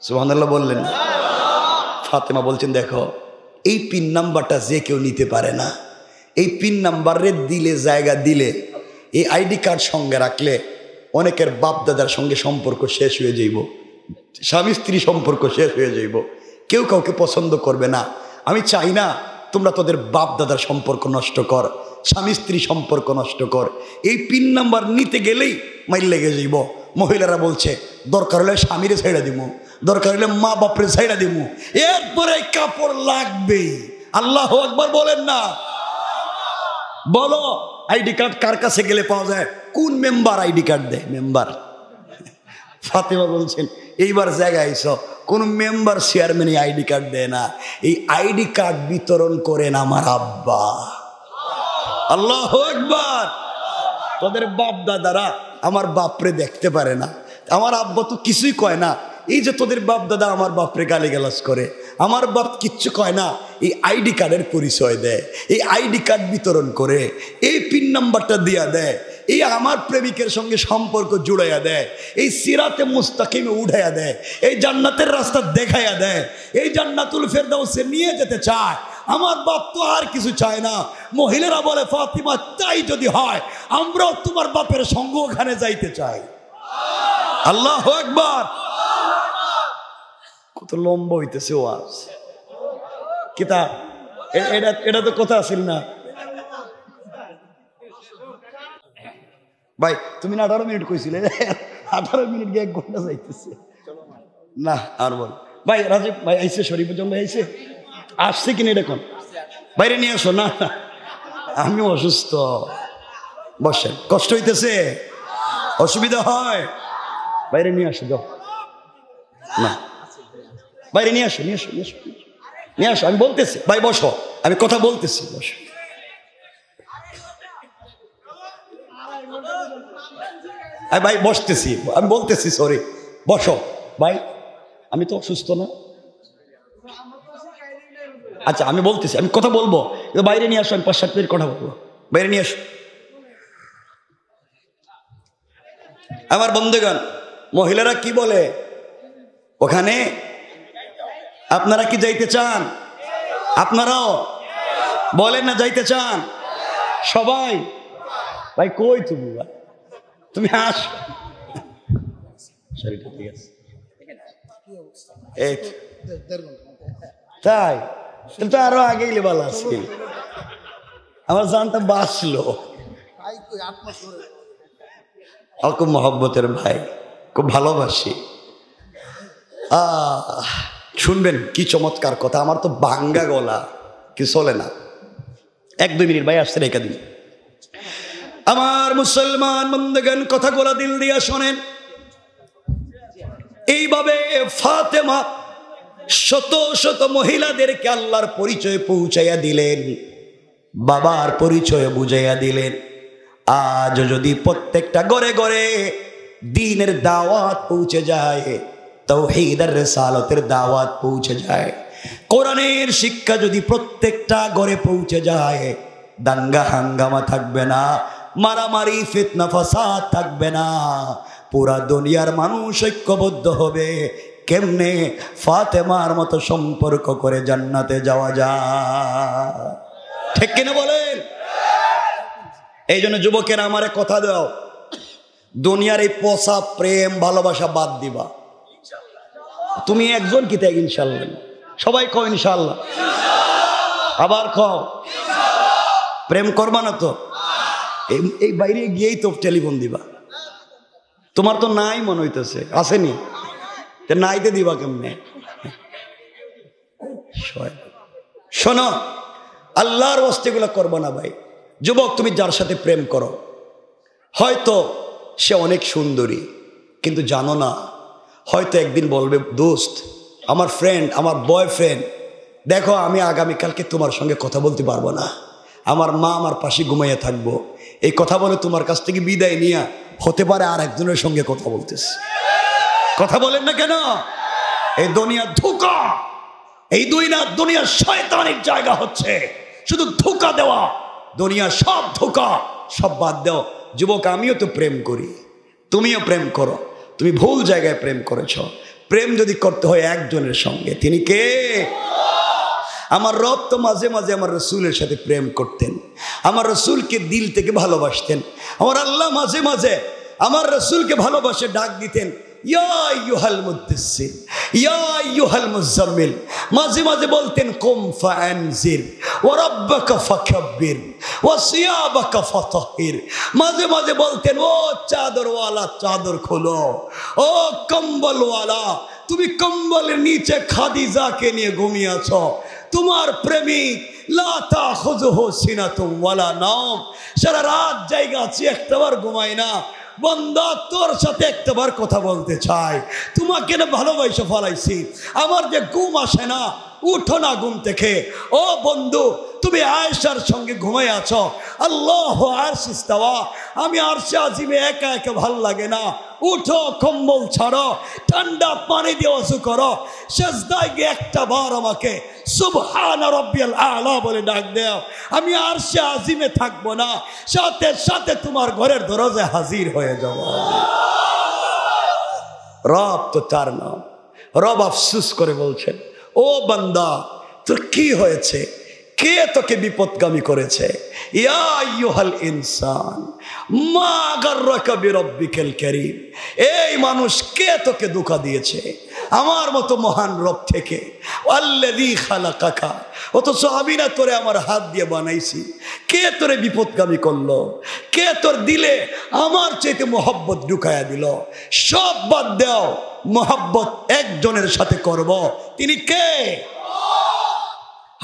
A: সুবহানাল্লাহ বললেন। ফাতেমা বলছেন, দেখো, এই পিন নাম্বারটা যে কেউ নিতে পারে না। এই পিন নাম্বারে দিলে, জায়গা দিলে, এই আইডি কার্ড সঙ্গে রাখলে অনেকের বাপ দাদার সঙ্গে সম্পর্ক শেষ হয়ে যাইব, স্বামী স্ত্রী সম্পর্ক শেষ হয়ে যাইব, কেউ কাউকে পছন্দ করবে না। আমি চাই না তোমরা তোদের বাপ দাদার সম্পর্ক নষ্ট কর, স্বামী স্ত্রী সম্পর্ক নষ্ট কর। এই পিন নাম্বার নিতে গেলেই মাইল লেগে যাইব। মহিলারা বলছে, দরকার হলে স্বামীরে ছাইড়া দিব, দরকার হলে মা বাপরে ছাইড়া দিব, এরপরে কাপড় লাগবে। আল্লাহু আকবার বলেন না? বলো, আইডি কার্ড কার কাছে গেলে পাওয়া যায়? কোন মেম্বার আইডি কার্ড দেয়? মেম্বার। ফাতেমা বলছেন, এইবার জায়গায় আইস, কোন মেম্বার চেয়ারম্যান আইডি কার্ড দেয় না। এই আইডি কার্ড বিতরণ করেন আমার আব্বা। আল্লাহু আকবার। তোদের বাপ দাদারা আমার বাপরে দেখতে পারে না, আমার আব্বা তো কিছুই কয় না। এই যে তোদের বাপ দাদা আমার বাপরে গালিগালাজ করে, আমার বাপ কিচ্ছু কয় না। এই আইডি কার্ডের পরিচয় দেয়, এই আইডি কার্ড বিতরণ করে, এই পিন নাম্বারটা দিয়া দেয়, এই আমার প্রেমিকের সঙ্গে সম্পর্ক জুড়াইয়া দেয়, এই সিরাতে মুস্তাকিমে উঠাইয়া দেয়, এই জান্নাতের রাস্তা দেখাইয়া দেয়, এই জান্নাতুল ফেরদাউসে নিয়ে যেতে চায়। আমার বাপ তো আর কিছু চায় না। মহিলারা বলে ফাতিমা তাই যদি হয় আমরাও তোমার বাপের সঙ্গ ওখানে যাইতে চাই। আল্লাহু আকবার। কত লম্বা হইতেছে ওয়াজ। কিতা এটা তো কথা আছিল না ভাই? তুমি না 18 মিনিট কইছিলে, 18 মিনিট গিয়ে 1 ঘন্টা যাইতেছে না। আর বল ভাই, রাজীব ভাই আইছে, শরীফুজ্জামান ভাই আইছে, আসছে কিনা এটা কোন? বাইরে নিয়ে আসো না, আমি অসুস্থ। বসেন, কষ্ট হইতেছে, অসুবিধা হয়, বাইরে নিয়ে আসো। যাও না, বাইরে নিয়ে আসো, নিয়ে আসো, নিয়ে আসো, নিয়ে আসো। আমি বলতেছি ভাই বসো, আমি কথা বলতেছি, বসো। ভাই বসতেছি, আমি বলতেছি, সরি, বসো ভাই, আমি তো অসুস্থ না। আচ্ছা আমি বলতেছি, আমি কথা বলবো, বাইরে নিয়ে আসো, আমি 5-7 মিনিট কথা বলবো, বাইরে নিয়ে আসো। আমার বন্ধুগণ, মহিলারা কি বলে ওখানে? আপনারা কি যাইতে চান? আপনারাও বলেন না যাইতে চান? সবাই ভাই কই তুমি? ভাই তুমি আসো, শরীরটা ঠিক আছে? তাই তো আরো আগেই লেবাল আসছিল, আমার জানটা বাঁচলো। খুব মহব্বতের ভাই, খুব ভালোবাসি। শুনবেন কি চমৎকার কথা, আমার তো ভাঙ্গা গলা, কি চলে না। 1-2 মিনিট ভাই আসছে রেখা দিন। আমার মুসলমান বন্ধুগণ, কথাগুলা দিল দিয়া শোনেন। এইভাবে ফাতেমা শত শত মহিলাদেরকে আল্লাহর পরিচয় পৌঁছাইয়া দিলেন, বাবার পরিচয় বুঝাইয়া দিলেন। আজ যদি প্রত্যেকটা ঘরে ঘরে দ্বীনের দাওয়াত পৌঁছে যায়, তাওহীদের রিসালাতের দাওয়াত পৌঁছে যায়, কোরআনের শিক্ষা যদি প্রত্যেকটা ঘরে পৌঁছে যায়, দাঙ্গা হাঙ্গামা থাকবে না, মারামারি ফিতনা ফাসাদ থাকবে না, পুরা দুনিয়ার মানুষ ঐক্যবদ্ধ হবে। কেমনে? ফাতেমার মতো সম্পর্ক করে জান্নাতে যাওয়া যায়, ঠিক কিনা বলেন? এই জন্য যুবকেরা আমারে কথা দাও, দুনিয়ার এই পচা প্রেম ভালোবাসা বাদ দিবা। তুমি একজন কি তাই? ইনশাল্লাহ। সবাই কও ইনশাল্লাহ, আবার কও প্রেম করবা না তো? এই বাইরে গিয়েই তো টেলিফোন দিবা। তোমার তো নাই মনে হইতেছে, আসেনি? নাইতে দিবা কেমনে? শোনো, আল্লাহর ওয়াস্তেগুলো করবো না ভাই। যুবক, তুমি যার সাথে প্রেম করো, হয়তো সে অনেক সুন্দরী, কিন্তু জানো না, হয়তো একদিন বলবে, দোস্ত, আমার ফ্রেন্ড, আমার বয়ফ্রেন্ড, দেখো আমি আগামীকালকে তোমার সঙ্গে কথা বলতে পারবো না, আমার মা আমার পাশে ঘুমাইয়া থাকবো। এই কথা বলে তোমার কাছ থেকে বিদায় নিয়ে হতে পারে আর একজনের সঙ্গে কথা বলতেছে। কথা বলেন না কেন? এই দুনিয়া ধোঁকা, এই দুনিয়ার শয়তানের জায়গা হচ্ছে শুধু ধোঁকা দেওয়া। দুনিয়া সব ধোঁকা, সব বাদ দাও। যুবক, আমিও তো প্রেম করি, তুমিও প্রেম করো। তুমি ভুল জায়গায় প্রেম করেছ। প্রেম যদি করতে হয় একজনের সঙ্গে, তিনি কে? আমার রব তো মাঝে মাঝে আমার রসুলের সাথে প্রেম করতেন, আমার রসুলকে দিল থেকে ভালোবাসতেন। আমার আল্লাহ মাঝে মাঝে আমার রসুলকে ভালোবাসে ডাক দিতেন, ইয়া আইয়ুহাল মুদ্দাসসির, ইয়া আইয়ুহাল মুজাম্মিল। মাঝে মাঝে বলতেন, কুম ফাআনজির ওয়া রাব্বাকা ফাকাব্বির ওয়া সিয়াবাকা ফাতাহির। মাঝে মাঝে বলতেন, ও চাদরওয়ালা চাদর খোলো, ও কম্বলওয়ালা তুমি কম্বলের নিচে খাদিজাকে নিয়ে ঘুমিয়ে আছো। তোমার প্রেমিক লা তাখুযুহু সিনাতুন ওয়ালা নাওম, সারা রাত জায়গা আছে, একটাবার ঘুমায় না। বান্দা তোর সাথে একটাবার কথা বলতে চাই, তোমাকে না ভালোবাসা ফলাইছি, আমার যে ঘুম আসে না, উঠো না ঘুম থেকে। ও বন্ধু, তুমি আয়েশার সঙ্গে ঘুমাই আছো, আল্লাহ আরশ ইস্তাওয়া, আমি আরশে আজিমে একা একা ভাল লাগে না, উঠো, কম্বল ছাড়ো, ঠান্ডা পানি দিয়ে ওযু করো, সিজদায় গিয়ে একটা বার আমাকে সুবহান রাব্বিয়াল আলা বলে ডাক দাও, আমি আরশে আজিমে থাকবো না, সাথে সাথে তোমার ঘরের দরজায় হাজির হয়ে যাব। রব তো তার নাম। রব আফসোস করে বলছেন, ও বান্দা, তোর কি হয়েছে? কে তোকে বিপদগামী করেছে? ইয়া আইয়ুহাল ইনসান মা গাররাকা বিরাব্বিকাল কারীম, এই মানুষ কে তোকে ধোঁকা দিয়েছে আমার মতো মহান রব থেকে? আল্লাযী খালাকাকা, অথচ আমি না তোরে আমার হাত দিয়ে বানাইছি। কে তোরে বিপদগামী করলো? কে তোর দিলে আমার চাইতে মোহব্বত ঢুকায়া দিল? সব বাদ দাও, মোহব্বত একজনের সাথে করব, তিনি কে?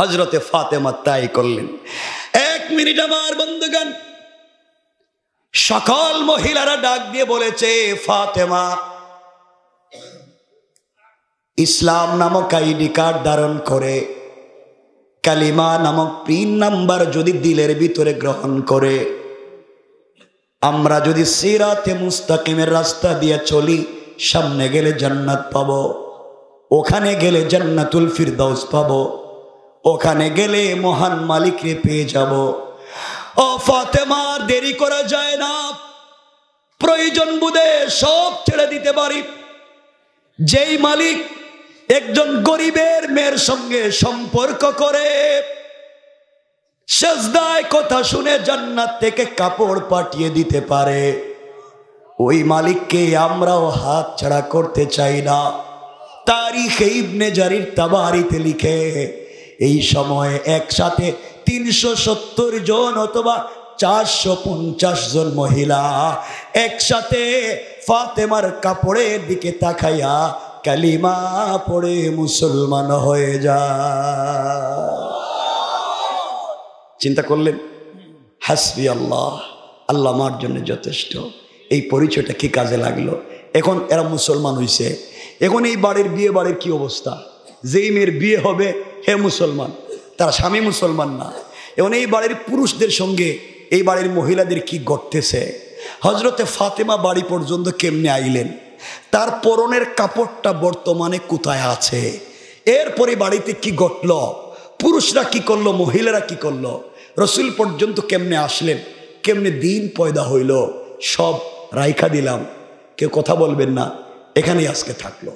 A: হযরতে ফাতেমা তাই করলেন। 1 মিনিট আমার বন্ধুগণ, সকল মহিলারা ডাক দিয়ে বলেছে, ফাতেমা, ইসলাম নামক আইডি কার্ড ধারণ করে, কালিমা নামক পিন নাম্বার যদি দিলের ভিতরে গ্রহণ করে, আমরা যদি সিরাতে মুস্তাকিমের রাস্তা দিয়ে চলি, সামনে গেলে জান্নাত পাবো, ওখানে গেলে জান্নাতুল ফিরদাউস পাবো, ওখানে গেলে মহান মালিককে পেয়ে যাব। ও ফাতেমা, দেরি করা যায় না, প্রয়োজন বুঝে সব ছেড়ে দিতে পারি। যেই মালিক একজন গরিবের মেয়ের সঙ্গে সম্পর্ক করে, সিজদায় কথা শুনে জান্নাত থেকে কাপড় পাঠিয়ে দিতে পারে, ওই মালিককে আমরাও হাত ছাড়া করতে চাই না। তারিখে ইবনে জারির তাবারিতে লিখে, এই সময়ে একসাথে 370 জন অথবা 450 জন মহিলা একসাথে ফাতেমার কাপড়ের দিকে তাকাইয়া কালিমা পড়ে মুসলমান হয়ে যায়। চিন্তা করলেন, হাসবি আল্লাহ, আল্লাহ আমার জন্য যথেষ্ট। এই পরিচয়টা কি কাজে লাগলো? এখন এরা মুসলমান হইছে। এখন এই বাড়ির বিয়ে বাড়ির কি অবস্থা? যেই মেয়ের বিয়ে হবে হে মুসলমান, তার স্বামী মুসলমান না। এবং এই বাড়ির পুরুষদের সঙ্গে এই বাড়ির মহিলাদের কি ঘটতেছে? হযরতে ফাতেমা বাড়ি পর্যন্ত কেমনে আইলেন? তার পরনের কাপড়টা বর্তমানে কোথায় আছে? এরপরে বাড়িতে কি ঘটল? পুরুষরা কি করলো, মহিলারা কি করলো, রসুল পর্যন্ত কেমনে আসলেন, কেমনে দিন পয়দা হইল, সব রাইখা দিলাম। কেউ কথা বলবেন না, এখানেই আজকে থাকলো।